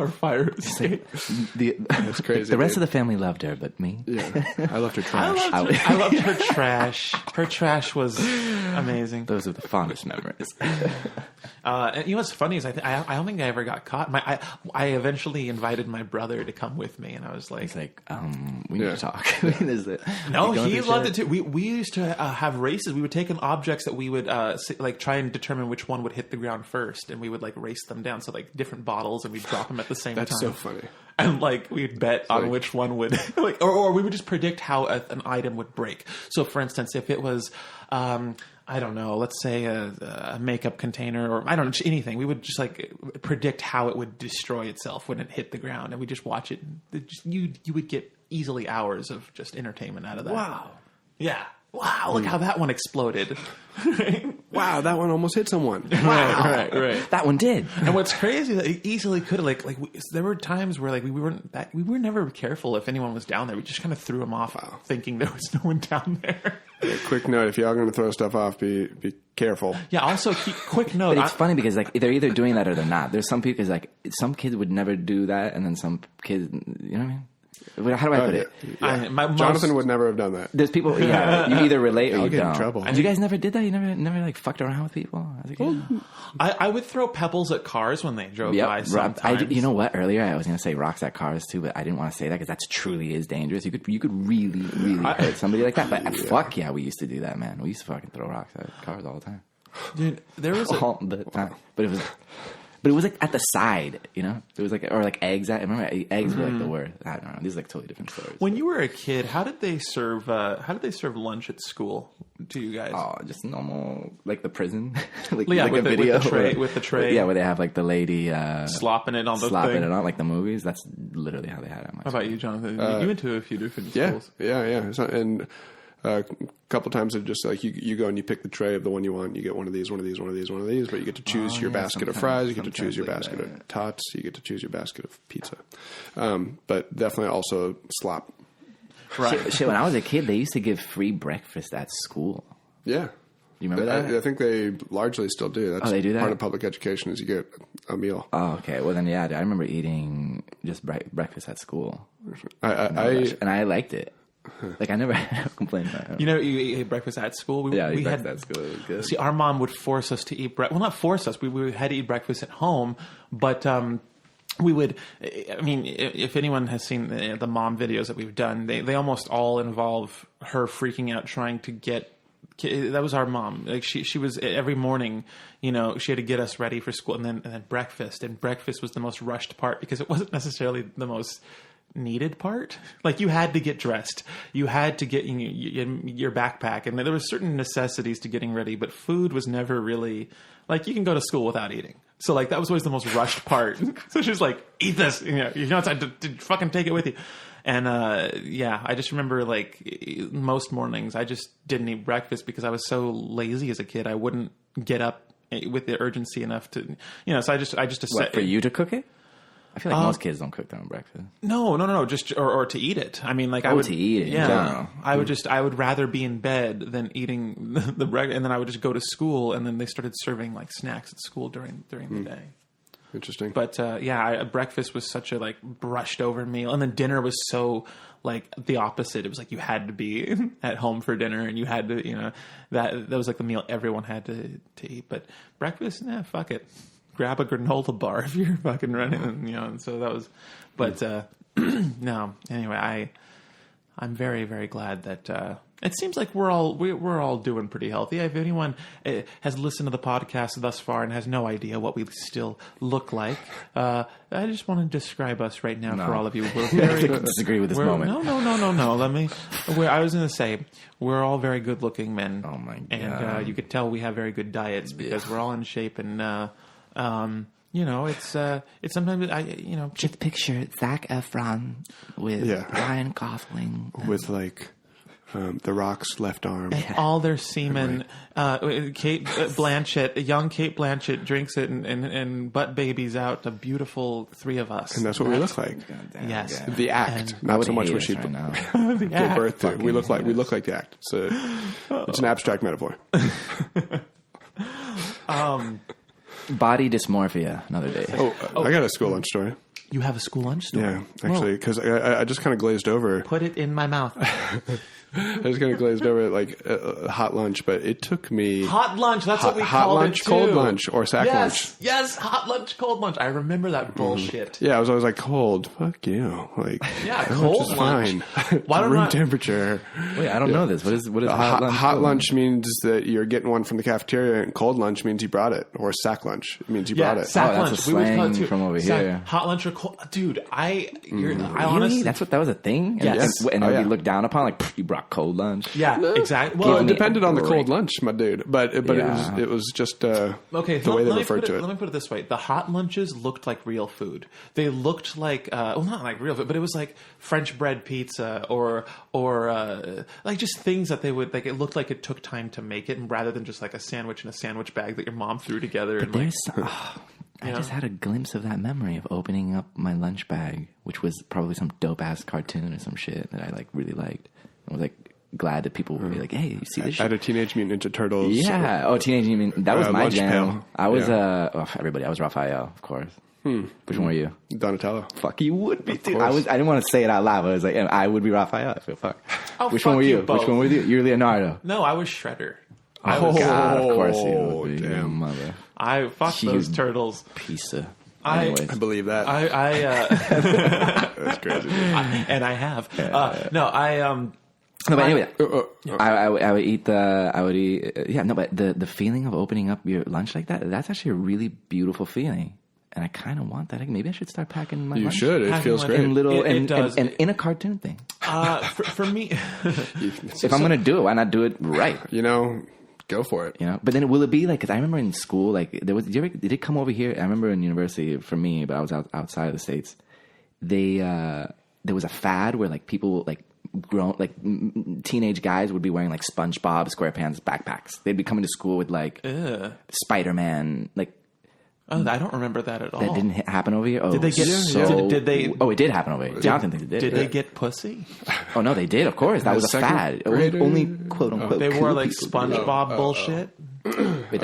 fire escape. That's crazy. The rest of the family loved her, but me? Yeah. I loved her trash. I loved her trash. Her trash was amazing. Those are the fondest memories. And you know what's funny is I don't think I ever got caught. I eventually invited my brother to come with me, and I was like, he's like, we need to talk. No, he loved it too. We used to have races. We would take in objects that we would like try and determine which one would hit the ground first, and we would like race them down. So like different bottles, and we'd drop them at the same time. That's so funny. And like we'd bet on which one would like, or we would just predict how an item would break. So for instance, if it was I don't know, let's say a makeup container, or I don't know, anything, we would just like predict how it would destroy itself when it hit the ground, and we just watch it. You would get easily hours of just entertainment out of that. Wow. Yeah. Wow, look how that one exploded. Wow, that one almost hit someone. Right. That one did. And what's crazy, that it easily could have, there were times where like we were never careful if anyone was down there. We just kind of threw them off, thinking there was no one down there. Yeah, quick note: if y'all going to throw stuff off, be careful. Yeah. Also, quick note. But it's funny because like they're either doing that or they're not. There's some people, like some kids would never do that, and then some kids, you know what I mean? How do I put it? Yeah. Jonathan would never have done that. There's people, you either relate or you get don't. In trouble. And you guys never did that? You never like fucked around with people? I would throw pebbles at cars when they drove by sometimes. You know what? Earlier I was going to say rocks at cars too, but I didn't want to say that because that truly is dangerous. You could really hurt somebody like that. But fuck yeah, we used to do that, man. We used to fucking throw rocks at cars all the time. Dude, there was all the time. But it was like at the side, you know? It was like, or like eggs. I remember eggs were like the worst. I don't know. These are like totally different stories. When you were a kid, how did they serve lunch at school to you guys? Oh, just normal, like the prison. With the tray. Yeah, where they have like the lady slopping it on like the movies. That's literally how they had it. How about you, Jonathan? You went to a few different schools. Yeah. And a couple times it just like you go and you pick the tray of the one you want. You get one of these, but you get to choose your basket of fries. You get to choose your basket of tots. You get to choose your basket of pizza. But definitely also slop. Right. Shit, when I was a kid, they used to give free breakfast at school. Yeah. You remember that? I think they largely still do. That's they do that? Part of public education is you get a meal. Oh, okay. Well, then, yeah, I remember eating just breakfast at school. And I liked it. Like, I never complained about it. You know, you ate breakfast at school? We had breakfast at school. It was good. See, our mom would force us to eat breakfast. Well, not force us. We had to eat breakfast at home, but we would, I mean, if anyone has seen the mom videos that we've done, they almost all involve her freaking out trying to get. That was our mom. Like she was every morning, you know, she had to get us ready for school, and then breakfast. And breakfast was the most rushed part because it wasn't necessarily the most needed part. Like you had to get dressed, you had to get your backpack, and there were certain necessities to getting ready. But food was never really like you can go to school without eating. So like that was always the most rushed part. So she was like, "Eat this, you know it's time to fucking take it with you." And I just remember like most mornings I just didn't eat breakfast because I was so lazy as a kid. I wouldn't get up with the urgency enough to, you know. So I just for you to cook it. I feel like most kids don't cook their own breakfast. No, just or to eat it. I mean, like I would to eat it. Yeah, in general. I would rather be in bed than eating the breakfast, and then I would just go to school, and then they started serving like snacks at school during the day. Interesting. But breakfast was such a like brushed over meal, and then dinner was so like the opposite. It was like you had to be at home for dinner, and you had to, you know, that was like the meal everyone had to eat. But breakfast, fuck it. Grab a granola bar if you're fucking running, you know. And so that was, but no. Anyway, I'm very, very glad that it seems like we're all doing pretty healthy. If anyone has listened to the podcast thus far and has no idea what we still look like, I just want to describe us right now for all of you. We're very disagree with this moment. No. I was going to say we're all very good-looking men. Oh my god! And you could tell we have very good diets because we're all in shape and. You know, it's sometimes just picture Zac Efron with Ryan Gosling with like the Rock's left arm, all their semen. Kate Blanchett, young Kate Blanchett, drinks it and butt babies out. A beautiful three of us, and that's what we look like. Yes, the act, not so much what she gave birth to. We look like the act. It's an abstract metaphor. Body dysmorphia, another day. I got a school lunch story. You have a school lunch story? Yeah, actually, because I just kind of glazed over. Put it in my mouth. I just kind of glazed over like a hot lunch, but it took me... Hot lunch, that's what we hot called lunch, it too. Cold lunch, or sack lunch. Yes, hot lunch, cold lunch. I remember that bullshit. Yeah, I was always like, cold, fuck you. Like, cold lunch. Fine. Room temperature. Wait, I don't know this. What is hot lunch? Hot lunch means that you're getting one from the cafeteria, and cold lunch means you brought it. Or sack lunch means you brought it. Sack lunch. That's a slang from over here. Hot lunch or cold... Dude, I Really? honestly... That was a thing? Yes. And then you look down upon, like, you brought cold lunch. Yeah, exactly. Well, it depended on the cold lunch, my dude. But it was just the way they referred to it. Let me put it this way: the hot lunches looked like real food. They looked like not like real food, but it was like French bread pizza or like just things that they would like. It looked like it took time to make it, and rather than just like a sandwich in a sandwich bag that your mom threw together. But I just had a glimpse of that memory of opening up my lunch bag, which was probably some dope ass cartoon or some shit that I like really liked. I was like glad that people would be like, "Hey, you see this shit?" I had a Teenage Mutant Ninja Turtles. Yeah. Teenage Mutant. That was my lunch jam. pail. I was everybody. I was Raphael, of course. Which one were you? Donatello. Fuck, you would be too. I didn't want to say it out loud, but I was like, I would be Raphael. I feel fuck. Oh, Which fuck one were you? both. Which one were you? You're Leonardo. No, I was Shredder. God, of course you would be. Damn. Mother. I fuck those turtles. Piece of... I believe that. That's crazy. And I have. No, but anyway, I would eat but the feeling of opening up your lunch like that's actually a really beautiful feeling. And I kind of want that. Maybe I should start packing my lunch. You should. It feels great. It does. And in a cartoon thing. For me... if I'm going to do it, why not do it right? Go for it. But then will it be like, because I remember in school, like did it come over here? I remember in university for me, but I was outside of the States. There was a fad where like people like teenage guys would be wearing like SpongeBob SquarePants backpacks. They'd be coming to school with like Spider-Man, like. Oh, I don't remember that at all. That didn't happen over here. Oh, did they get? Did they? Oh, it did happen over here. Jonathan thinks it did. Did they get pussy? Oh no, they did. Of course, that was a fad. Only quote unquote. They wore like SpongeBob bullshit. Wait,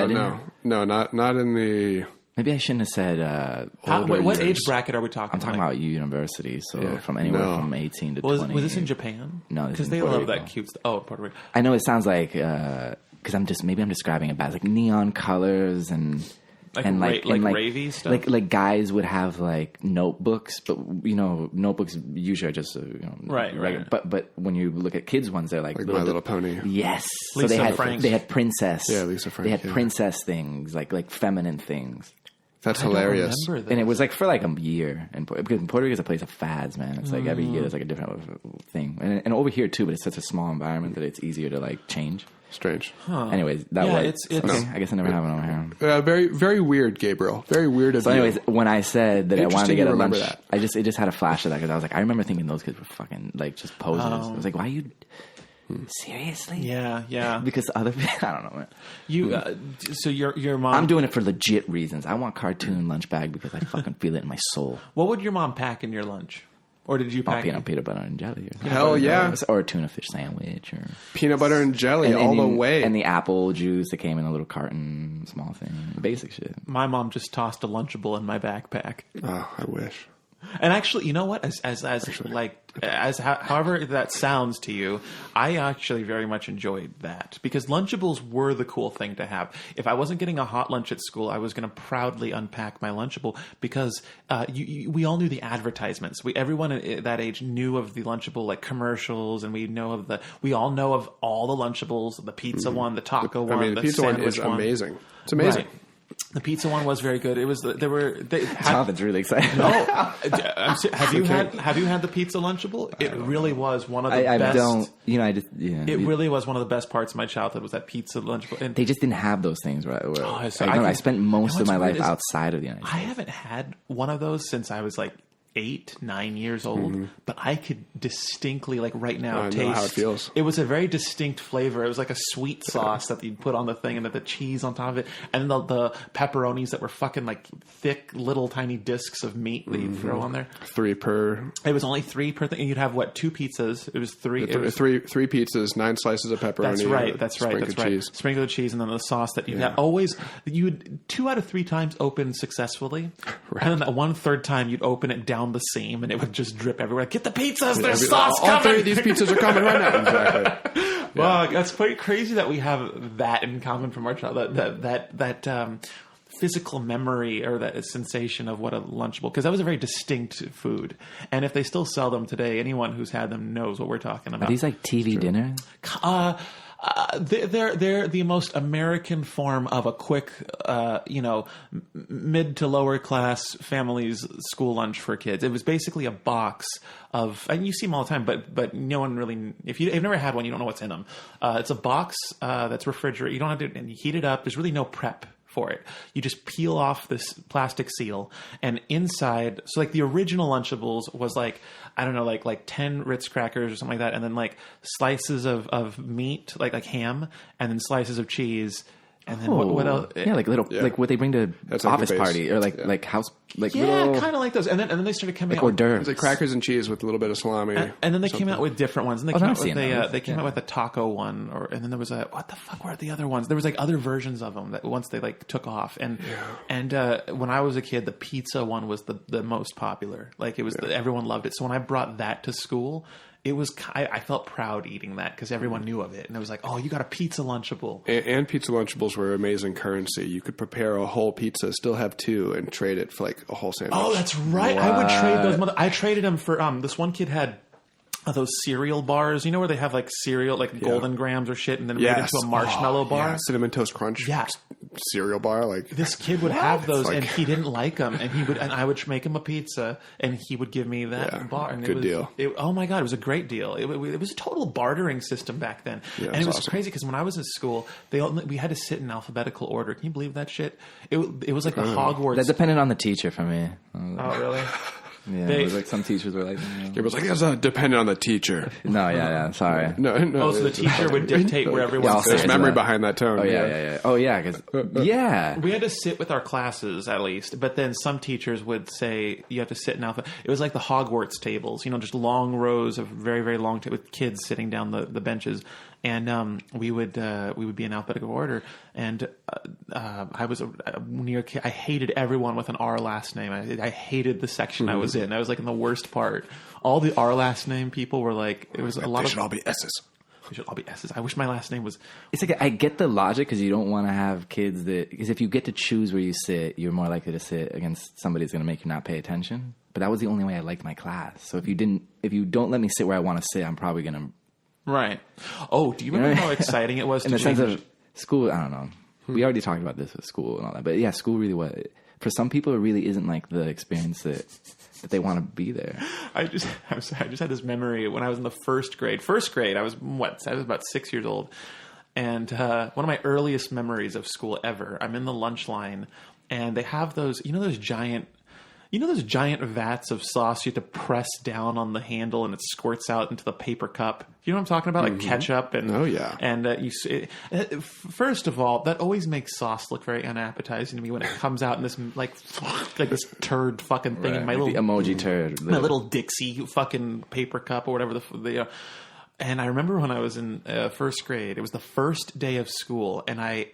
no, not in the. Maybe I shouldn't have said. What age bracket are we talking? I'm talking about university, so from anywhere from 18 to 20. Was this in Japan? No, because they love that cute stuff. Oh, Puerto Rico. I know it sounds like because I'm describing it bad, like neon colors and. Like ravey stuff? Like guys would have like notebooks, but notebooks usually are just right. But when you look at kids ones, they're like My Little Pony. Yes, Lisa they had princess. Yeah, Lisa Frank. They had princess things, like feminine things. That's hilarious. And it was like for like a year, because Puerto Rico is a place of fads, man. It's like every year there's like a different thing, and over here too. But it's such a small environment that it's easier to like change. Strange. Anyways, it's okay. I guess I never have it over here. Very, very weird, Gabriel. Very weird of you. So anyways, when I said that I wanted to get a lunch, that. it just had a flash of that because I was like, I remember thinking those kids were fucking like just posers. I was like, why you... Seriously? Yeah. Because other people, I don't know, man. So your mom... I'm doing it for legit reasons. I want cartoon lunch bag because I fucking feel it in my soul. What would your mom pack in your lunch? Or did you pack peanut butter and jelly? Hell yeah. Or a tuna fish sandwich. Or peanut butter and jelly all the way. And the apple juice that came in a little carton, small thing. Basic shit. My mom just tossed a Lunchable in my backpack. Oh, I wish. And actually, you know what? However that sounds to you, I actually very much enjoyed that because Lunchables were the cool thing to have. If I wasn't getting a hot lunch at school, I was going to proudly unpack my Lunchable because we all knew the advertisements. Everyone at that age knew of the Lunchable like commercials, and we all know of all the Lunchables, the pizza one, the taco one, the pizza one is amazing. It's amazing. Right. The pizza one was very good. It was Jonathan's really excited. Have you had the pizza Lunchable? It really was one of the best. It really was one of the best parts of my childhood was that pizza Lunchable. And they just didn't have those things, right? I spent most of my life outside of the United States. I haven't had one of those since I was like 8, 9 years old, but I could distinctly, like right now, taste how it feels. It was a very distinct flavor. It was like a sweet sauce that you'd put on the thing, and then the cheese on top of it, and the pepperonis that were fucking like thick, little tiny discs of meat that you'd throw on there. 3 per. It was only 3 per thing, and you'd have 2 pizzas. It was 3. Three pizzas, 9 slices of pepperoni. That's right. Sprinkle of cheese, and then the sauce that you'd always. You would 2 out of 3 times open successful, right. And then that 1/3 time you'd open it down the seam and it would just drip everywhere. Get the pizzas! There's sauce coming! All 3 of these pizzas are coming right now. Exactly. Wow, that's quite crazy that we have that in common from our childhood. That physical memory or that sensation of what a Lunchable, because that was a very distinct food. And if they still sell them today, anyone who's had them knows what we're talking about. Are these like TV dinner? They're the most American form of a quick, mid to lower class family's school lunch for kids. It was basically a box of, and you see them all the time, but no one really, if you've never had one, you don't know what's in them. It's a box that's refrigerated. You don't have to, and you heat it up. There's really no prep for it. You just peel off this plastic seal, and inside, so like the original Lunchables was like, I don't know, like 10 Ritz crackers or something like that, and then like slices of meat, like ham, and then slices of cheese, And then what else? Yeah, like like what they bring to office party or like house, like little, kind of like those. And then they started coming out hors d'oeuvres. It's like crackers and cheese with a little bit of salami. And then they came out with different ones. And they came out with a taco one, and then there was what the fuck were the other ones? There was like other versions of them that once they like took off. And when I was a kid, the pizza one was the most popular. Like it was everyone loved it. So when I brought that to school, it was I felt proud eating that because everyone knew of it, and it was like, oh, you got a pizza Lunchable. And pizza Lunchables were amazing currency. You could prepare a whole pizza, still have two, and trade it for like a whole sandwich. Oh, that's right. What? I would trade those. I traded them for this one kid had those cereal bars, where they have like cereal, like Golden Grams or shit, and then made it into a marshmallow bar. Yeah. Cinnamon Toast Crunch cereal bar. Like this kid would have those, and he didn't like them, and I would make him a pizza, and he would give me that bar. And good deal. Oh my god, it was a great deal. It was a total bartering system back then, and it was awesome. Crazy because when I was in school, we had to sit in alphabetical order. Can you believe that shit? It was like the Hogwarts. That depended on the teacher for me. Oh really? Yeah, it was like some teachers were like, it was like, that's not dependent on the teacher. No, sorry. No. Oh, so the teacher would dictate where everyone. There's memory behind that tone. Oh yeah. Oh yeah, because we had to sit with our classes at least, but then some teachers would say you have to sit in alpha. It was like the Hogwarts tables, just long rows of very very long with kids sitting down the benches. And we would be in alphabetical order, and I was a near kid. I hated everyone with an R last name. I hated the section I was in. I was like in the worst part. All the R last name people were like, it was a lot of. They should all be S's. They should all be S's. I wish my last name was. It's like I get the logic because you don't want to have kids because if you get to choose where you sit, you're more likely to sit against somebody who's going to make you not pay attention. But that was the only way I liked my class. So if you don't let me sit where I want to sit, I'm probably going to. Right. Oh, do you remember how exciting it was? In the sense of school, I don't know. We already talked about this with school and all that. But yeah, school really was. For some people, it really isn't like the experience that they want to be there. I just had this memory when I was in the first grade. First grade, I was about 6 years old. And one of my earliest memories of school ever, I'm in the lunch line, and they have those giant vats of sauce you have to press down on the handle and it squirts out into the paper cup. You know what I'm talking about? Like ketchup and and first of all, that always makes sauce look very unappetizing to me when it comes out in this like this turd fucking thing in my little emoji turd, my little Dixie fucking paper cup or whatever and I remember when I was in first grade, it was the first day of school, and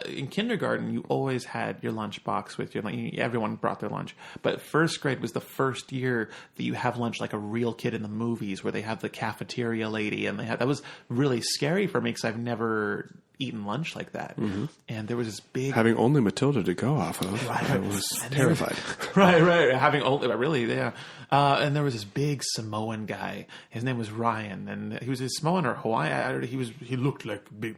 in kindergarten, you always had your lunch box with you. Everyone brought their lunch. But first grade was the first year that you have lunch like a real kid in the movies where they have the cafeteria lady. And that was really scary for me because I've never eaten lunch like that. Mm-hmm. And there was this big... Having only Matilda to go off of. Right. I was terrified. Right. Having only... Really, yeah. And there was this big Samoan guy. His name was Ryan. And he was a Samoan or Hawaiian. He looked like big...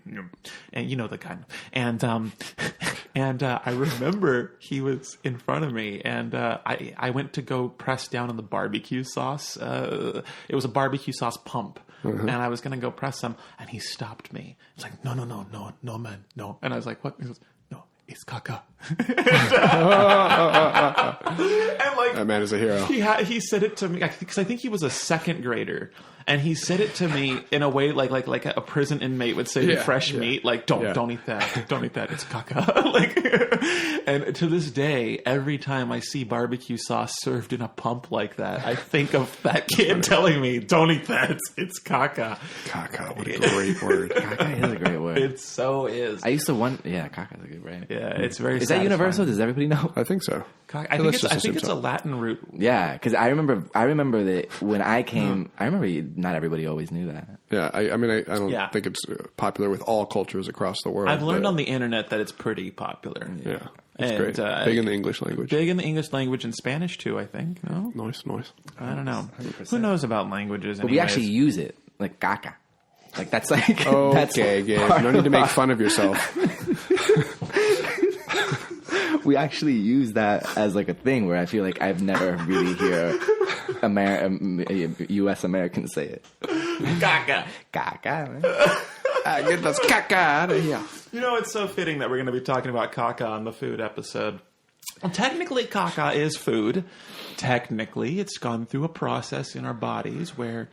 And you know the kind. And I remember he was in front of me. And I went to go press down on the barbecue sauce. It was a barbecue sauce pump. Mm-hmm. And I was going to go press some, and he stopped me. He's like, no, man, no. And I was like, what? He goes, no, it's caca. And like, that man is a hero. He said it to me, because I think he was a second grader. And he said it to me in a way like a prison inmate would say to fresh meat, like don't eat that, it's caca. And to this day, every time I see barbecue sauce served in a pump like that, I think of that kid telling me, "Don't eat that, it's caca." Caca, what a great word. Caca is a great word. It so is. I used to wonder. Yeah, caca is a good word. Yeah, it's very. Is satisfying. that universal? Does everybody know? I think so. I think it's a Latin root. Yeah, because I remember that when I came. I remember not everybody always knew that. Yeah, I mean, I don't think it's popular with all cultures across the world. I've learned on the internet that it's pretty popular. Yeah, it's great. Big in the English language. Big in the English language and Spanish too, I think. No? Nice. I don't know. 100%. Who knows about languages? But we actually use it, like caca. Like that's like... Okay, Gabe. No need to make fun of yourself. We actually use that as like a thing where I feel like I've never really hear U.S. Americans say it. Caca. Caca, man. Get those caca out of here. It's so fitting that we're going to be talking about caca on the food episode. Well, technically, caca is food. Technically, it's gone through a process in our bodies where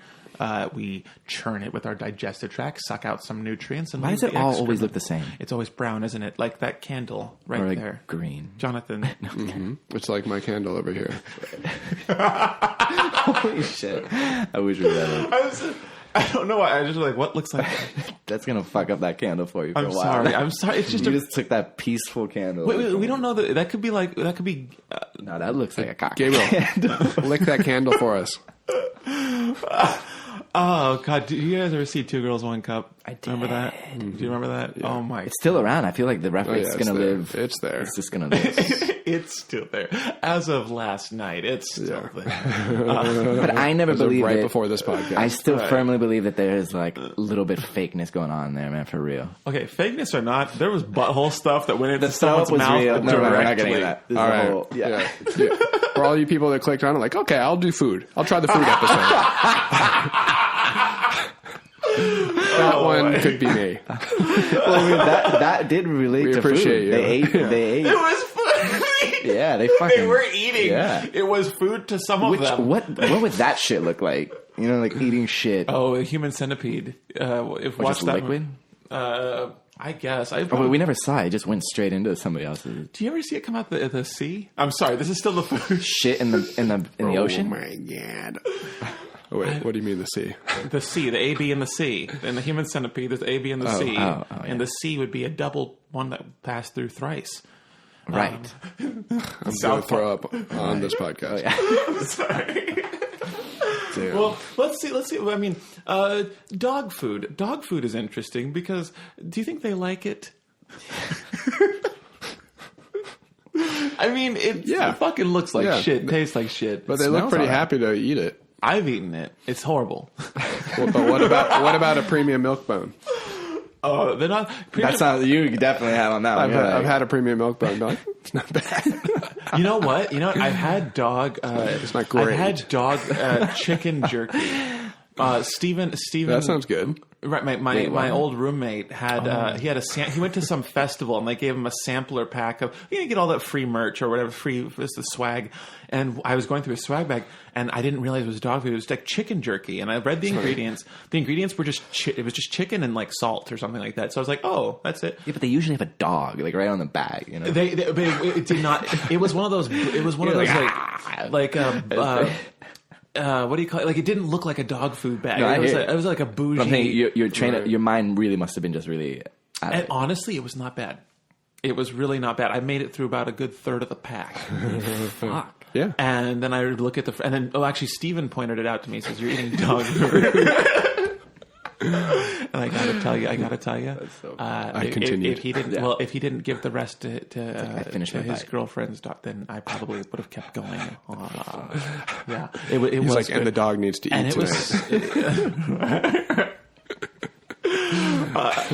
We churn it with our digestive tract, suck out some nutrients. And why does it all always look the same? It's always brown, isn't it? Like that candle right or like there. Green. Jonathan. Mm-hmm. It's like my candle over here. Holy shit. I wish we had it. I don't know why. I just like, what looks like that? That's going to fuck up that candle for you for a while. I'm sorry. It's just you just took that peaceful candle. Wait, we don't know that could be like, no, that looks like a cock. Gabriel, lick that candle for us. Oh God! Do you guys ever see Two Girls, One Cup? I did. Remember that? Do you remember that? Yeah. Oh my! It's still around. I feel like the reference is going to live. It's there. It's just going to live. It's still there. As of last night, it's still there. But I never believed right before this podcast. I still firmly believe that there is like a little bit of fakeness going on there, man, for real. Okay, fakeness or not, there was butthole stuff that went into The someone's was mouth real. No, directly. we're not getting into that. This all right. whole, yeah. For all you people that clicked on it, like, okay, I'll do food. I'll try the food episode. That one could be me. Well, I mean, that did relate to appreciate food. you. They ate. It was food. Yeah, they fucking. They were eating. Yeah. It was food to some of them. What would that shit look like? You know, like eating shit. Oh, a human centipede. If watch that liquid. I guess. But we never saw it. It just went straight into somebody else's. Do you ever see it come out the sea? I'm sorry. This is still the food. Shit in the ocean. Oh my God. Oh, wait, what do you mean the sea? The sea, the A, B, and the C. In the human centipede, there's A, B, and the C. Yeah. And the C would be a double one that passed through thrice. Right. I'm going to throw up on this podcast. Oh, yeah. Sorry. Damn. Well, let's see. I mean, dog food. Dog food is interesting because do you think they like it? I mean, it fucking looks like shit, tastes like shit. But they look pretty happy to eat it. I've eaten it. It's horrible. Well, but what about a premium milk bone? Oh, they're not. That's not you. Definitely have on that one. I've had a premium milk bone. No, it's not bad. You know what? I've had dog. It's not great. I've had dog chicken jerky. Steven. That sounds good. Right, my old roommate had he went to some festival and they gave him a sampler pack of get all that free merch or whatever was the swag, and I was going through a swag bag and I didn't realize it was dog food. It was like chicken jerky, and I read the ingredients. The ingredients were just it was just chicken and like salt or something like that. So I was like, oh, that's it. Yeah, but they usually have a dog like right on the bag. You know, but it did not. It was one of those. It was one of those what do you call it? Like, it didn't look like a dog food bag. No, it was like a bougie. I'm saying your mind really must have been just really. And honestly, it was not bad. It was really not bad. I made it through about a good third of the pack. Fuck. Yeah. And then I look at actually, Steven pointed it out to me. He says, "You're eating dog food." And I gotta tell you, I continued. If he didn't give the rest to his girlfriend's dog, then I probably would have kept going. Yeah, it He's was like, good. and the dog needs to eat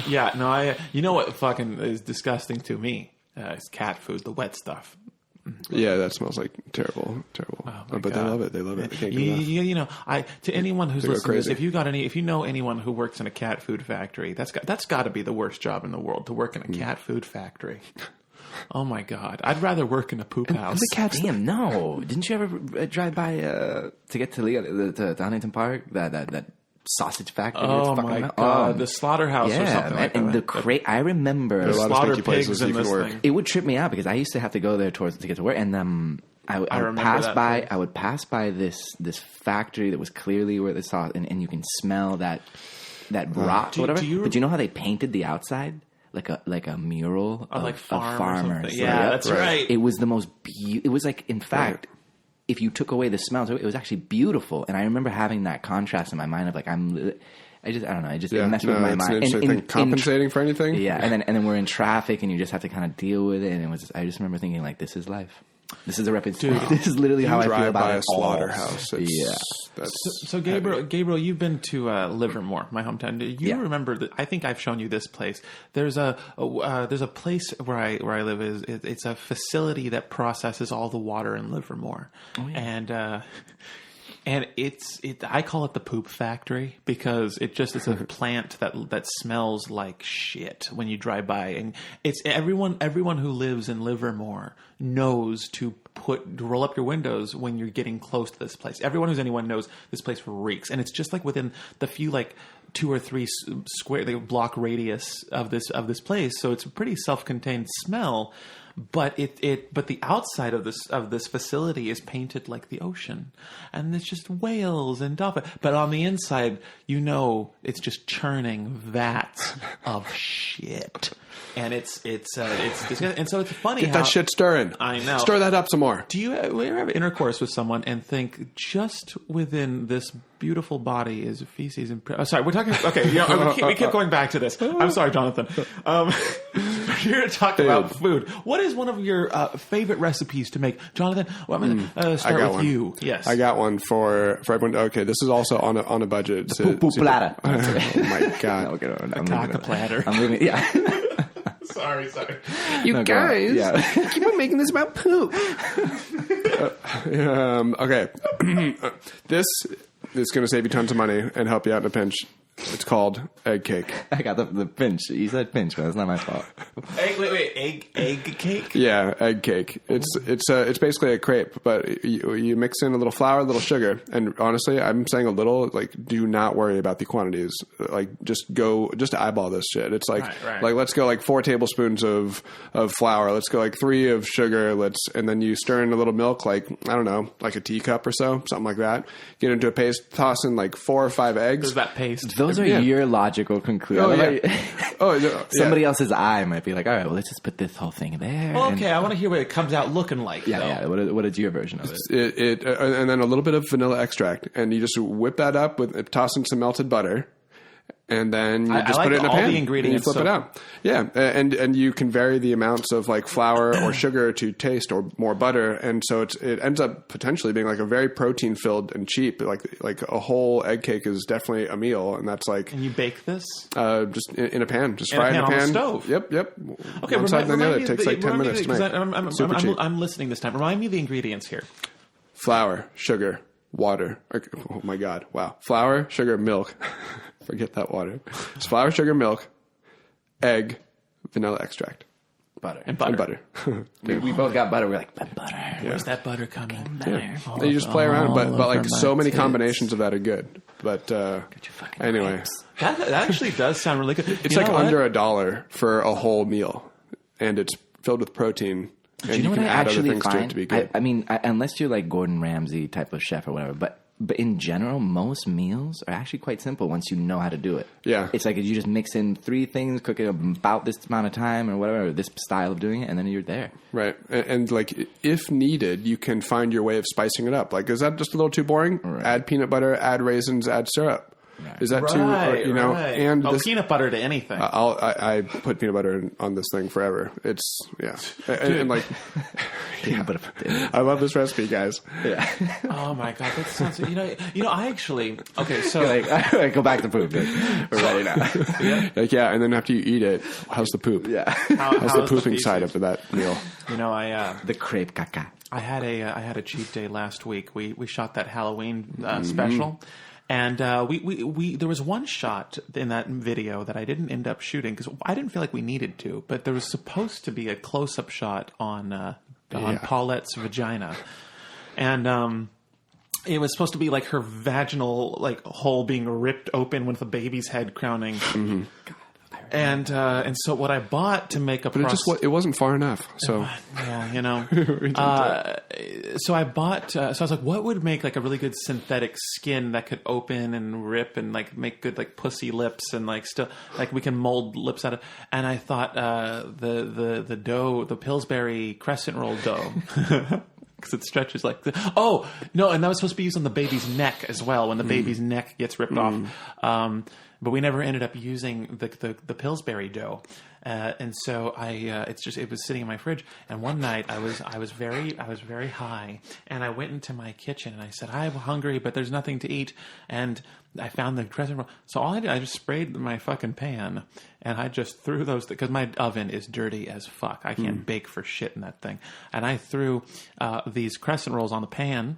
tonight. You know what fucking is disgusting to me? Is cat food, the wet stuff. Yeah, that smells like terrible. Oh But God. they love it. They can't get enough. To anyone who's listening to this, crazy. if you know anyone who works in a cat food factory, that's got to be the worst job in the world, to work in a cat food factory. Oh my God, I'd rather work in a poop house. The cats. Damn, no! Didn't you ever drive by to get to Huntington Park? That sausage factory. Oh my God, the slaughterhouse or something like and that. I remember There's a lot of slaughter stinky places pigs in you can this work. thing. it would trip me out because I used to have to go there to get to work, and I would pass by this factory that was clearly where the sauce, and you can smell that rot or whatever. But do you know how they painted the outside? Like a mural of farmers. Yeah, that's right. It was the most it was like, in fact, if you took away the smell, it was actually beautiful. And I remember having that contrast in my mind of like, I don't know. It messed with my mind. And compensating for anything? Yeah. And then we're in traffic and you just have to kind of deal with it. And I just remember thinking like, this is life. This is a representation. This is literally how I feel about it. Slaughterhouse. So Gabriel, you've been to Livermore, my hometown. Do you remember that? I think I've shown you this place. There's a place where I live. It's a facility that processes all the water in Livermore, and And I call it the poop factory because it's a plant that smells like shit when you drive by. And it's everyone who lives in Livermore knows to roll up your windows when you're getting close to this place. Everyone who's anyone knows this place reeks. And it's just like within the few 2 or 3 square block radius of this place. So it's a pretty self-contained smell. But but the outside of this facility is painted like the ocean, and it's just whales and dolphins. But on the inside, it's just churning vats of shit, and it's disgusting. And so it's funny. Get that shit stirring. I know. Stir that up some more. Do you ever have intercourse with someone and think just within this beautiful body is feces and... sorry, we're talking... Okay, we keep going back to this. I'm sorry, Jonathan. We're here to talk about food. What is one of your favorite recipes to make? Jonathan, well, I'm going to start with you. Yes. I got one for everyone. Okay, this is also on a budget. Poo platter. Oh, my God. A cock platter. I'm leaving... Yeah. Sorry. You guys keep on making this about poop. Okay. This is going to save you tons of money and help you out in a pinch. It's called egg cake. I got the pinch. You said pinch, but it's not my fault. Egg cake? Yeah, egg cake. It's basically a crepe, but you mix in a little flour, a little sugar, and honestly, I'm saying a little. Do not worry about the quantities. Just eyeball this shit. It's right. Let's go 4 tablespoons of flour. Let's go 3 of sugar. And then you stir in a little milk, I don't know, a teacup or so, something like that. Get into a paste. Toss in 4 or 5 eggs. There's that paste. Those are your logical conclusions. Somebody else's eye might be all right, well, let's just put this whole thing there. Well, okay, I want to hear what it comes out looking like. Yeah. What is your version of it? And then a little bit of vanilla extract, and you just whip that up toss in some melted butter. And then you just put it in a pan. The ingredients, and you flip it out. Yeah, and you can vary the amounts of flour or sugar to taste, or more butter, and so it ends up potentially being a very protein filled and cheap. Like a whole egg cake is definitely a meal, and that's And you bake this just in a pan, just fry it in a pan on the stove. Yep. Okay, one side and then the other. It takes 10 minutes to make. Super cheap. I'm listening this time. Remind me of the ingredients here. Flour, sugar, water. Oh my God! Wow, flour, sugar, milk. Forget that water. It's flour, sugar, milk, egg, vanilla extract. Butter. And butter. We both got butter. We're like, butter. Yeah. Where's that butter coming? Butter. Yeah. You just play around, but so many combinations of that are good. But anyway. That actually does sound really good. It's under $1 for a whole meal. And it's filled with protein. And you can add other things to it to be good. I mean, unless you're Gordon Ramsay type of chef or whatever, but in general, most meals are actually quite simple once you know how to do it. Yeah. It's you just mix in 3 things, cook it about this amount of time or whatever, or this style of doing it, and then you're there. Right. And if needed, you can find your way of spicing it up. Is that just a little too boring? Right. Add peanut butter, add raisins, add syrup. Right. Is that too, right. And peanut butter to anything. I put peanut butter on this thing forever. It's, yeah. And peanut butter. I love this recipe, guys. Yeah. Oh my God. That sounds, I actually, okay, so. I go back to poop. We're ready now. Yeah. And then after you eat it, how's the poop? Yeah. How's the pooping side of that meal? The crepe caca. I had a cheat day last week. We shot that Halloween special. And there was one shot in that video that I didn't end up shooting because I didn't feel like we needed to. But there was supposed to be a close-up shot on Paulette's vagina, and it was supposed to be her vaginal hole being ripped open with a baby's head crowning. Mm-hmm. And so what I bought to make a it wasn't far enough. So so I bought. So I was like, what would make a really good synthetic skin that could open and rip and make good pussy lips and still we can mold lips out of. And I thought the dough, the Pillsbury Crescent Roll dough. Because it stretches and that was supposed to be used on the baby's neck as well when the baby's neck gets ripped off. But we never ended up using the Pillsbury dough. And so it was sitting in my fridge. And one night I was very high, and I went into my kitchen and I said, I'm hungry, but there's nothing to eat. And I found the Crescent Roll. So all I did, I just sprayed my fucking pan, and I just threw those, because my oven is dirty as fuck. I can't bake for shit in that thing. And I threw these Crescent Rolls on the pan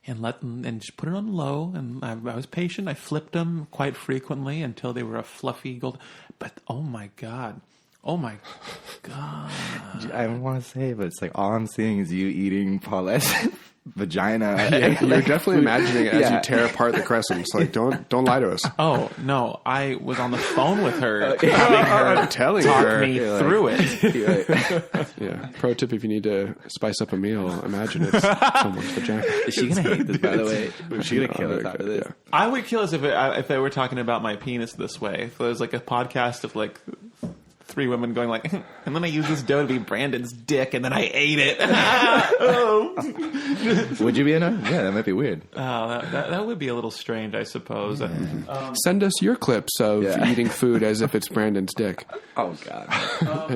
and just put it on low. And I was patient. I flipped them quite frequently until they were a fluffy gold. But oh my God. I don't want to say, but it's like all I'm seeing is you eating Paulette's vagina. Yeah, you're definitely imagining it as you tear apart the crescents. Like, don't lie to us. Oh no, I was on the phone with her, having her telling talk her me through it. Yeah. Pro tip: if you need to spice up a meal, imagine it's someone's vagina. Is she gonna hate this? By the way, is she gonna kill us after this? Yeah. I would kill us if they were talking about my penis this way. If there was like a podcast of like 3 women going like, and then I used this dough to be Brandon's dick, and then I ate it. Would you be in a? Yeah, that might be weird. That would be a little strange, I suppose. Send us your clips of eating food as if it's Brandon's dick. Oh God!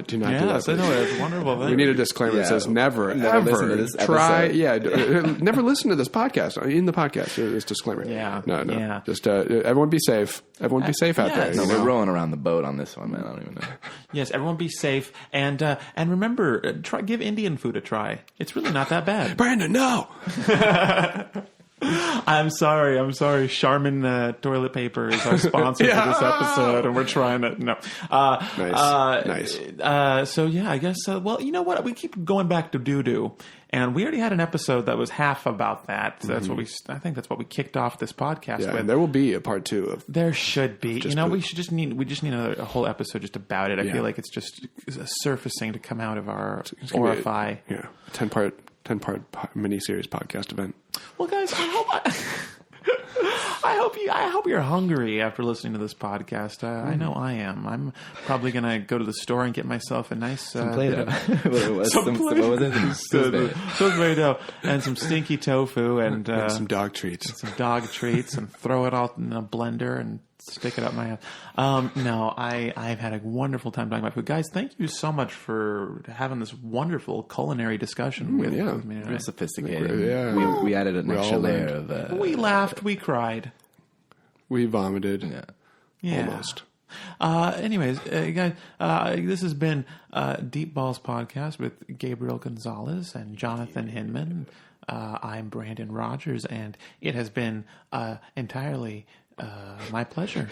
Do not do that. I know, it's wonderful. We need a disclaimer that says never listen to ever this try. episode. Never listen to this podcast. In the podcast, there's disclaimer. Yeah. No. Yeah. Just everyone be safe. Everyone be safe out there. No, we're rolling around the boat on this one, man. I don't even know. Yes, everyone be safe, and remember, give Indian food a try. It's really not that bad. Brandon, no. I'm sorry. Charmin toilet paper is our sponsor for this episode, and we're trying to Nice. So yeah, I guess. Well, you know what? We keep going back to doo-doo, and we already had an episode that was half about that. So that's what I think that's what we kicked off this podcast with. And there will be a part 2 of. There should be. We just need a whole episode just about it. I feel like it's just surfacing to come out of our orify. 10-part mini-series podcast event. Well, guys, I hope you're hungry after listening to this podcast. I know I am. I'm probably gonna go to the store and get myself a nice Play-Doh. What was it? Pillsbury dough and some stinky tofu and some dog treats. And throw it all in a blender and stick it up my ass. No, I've had a wonderful time talking about food. Guys, thank you so much for having this wonderful culinary discussion with me. Very sophisticated. We added an extra layer of... we laughed, we cried. We vomited. Yeah. Almost. Anyways, guys, this has been Deep Balls Podcast with Gabriel Gonzalez and Jonathan Hinman. I'm Brandon Rogers, and it has been entirely... my pleasure.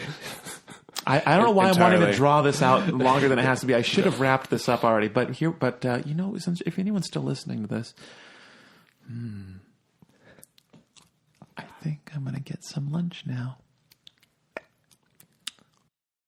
I don't know why I'm wanting to draw this out longer than it has to be. I should have wrapped this up already. But since if anyone's still listening to this, I think I'm going to get some lunch now.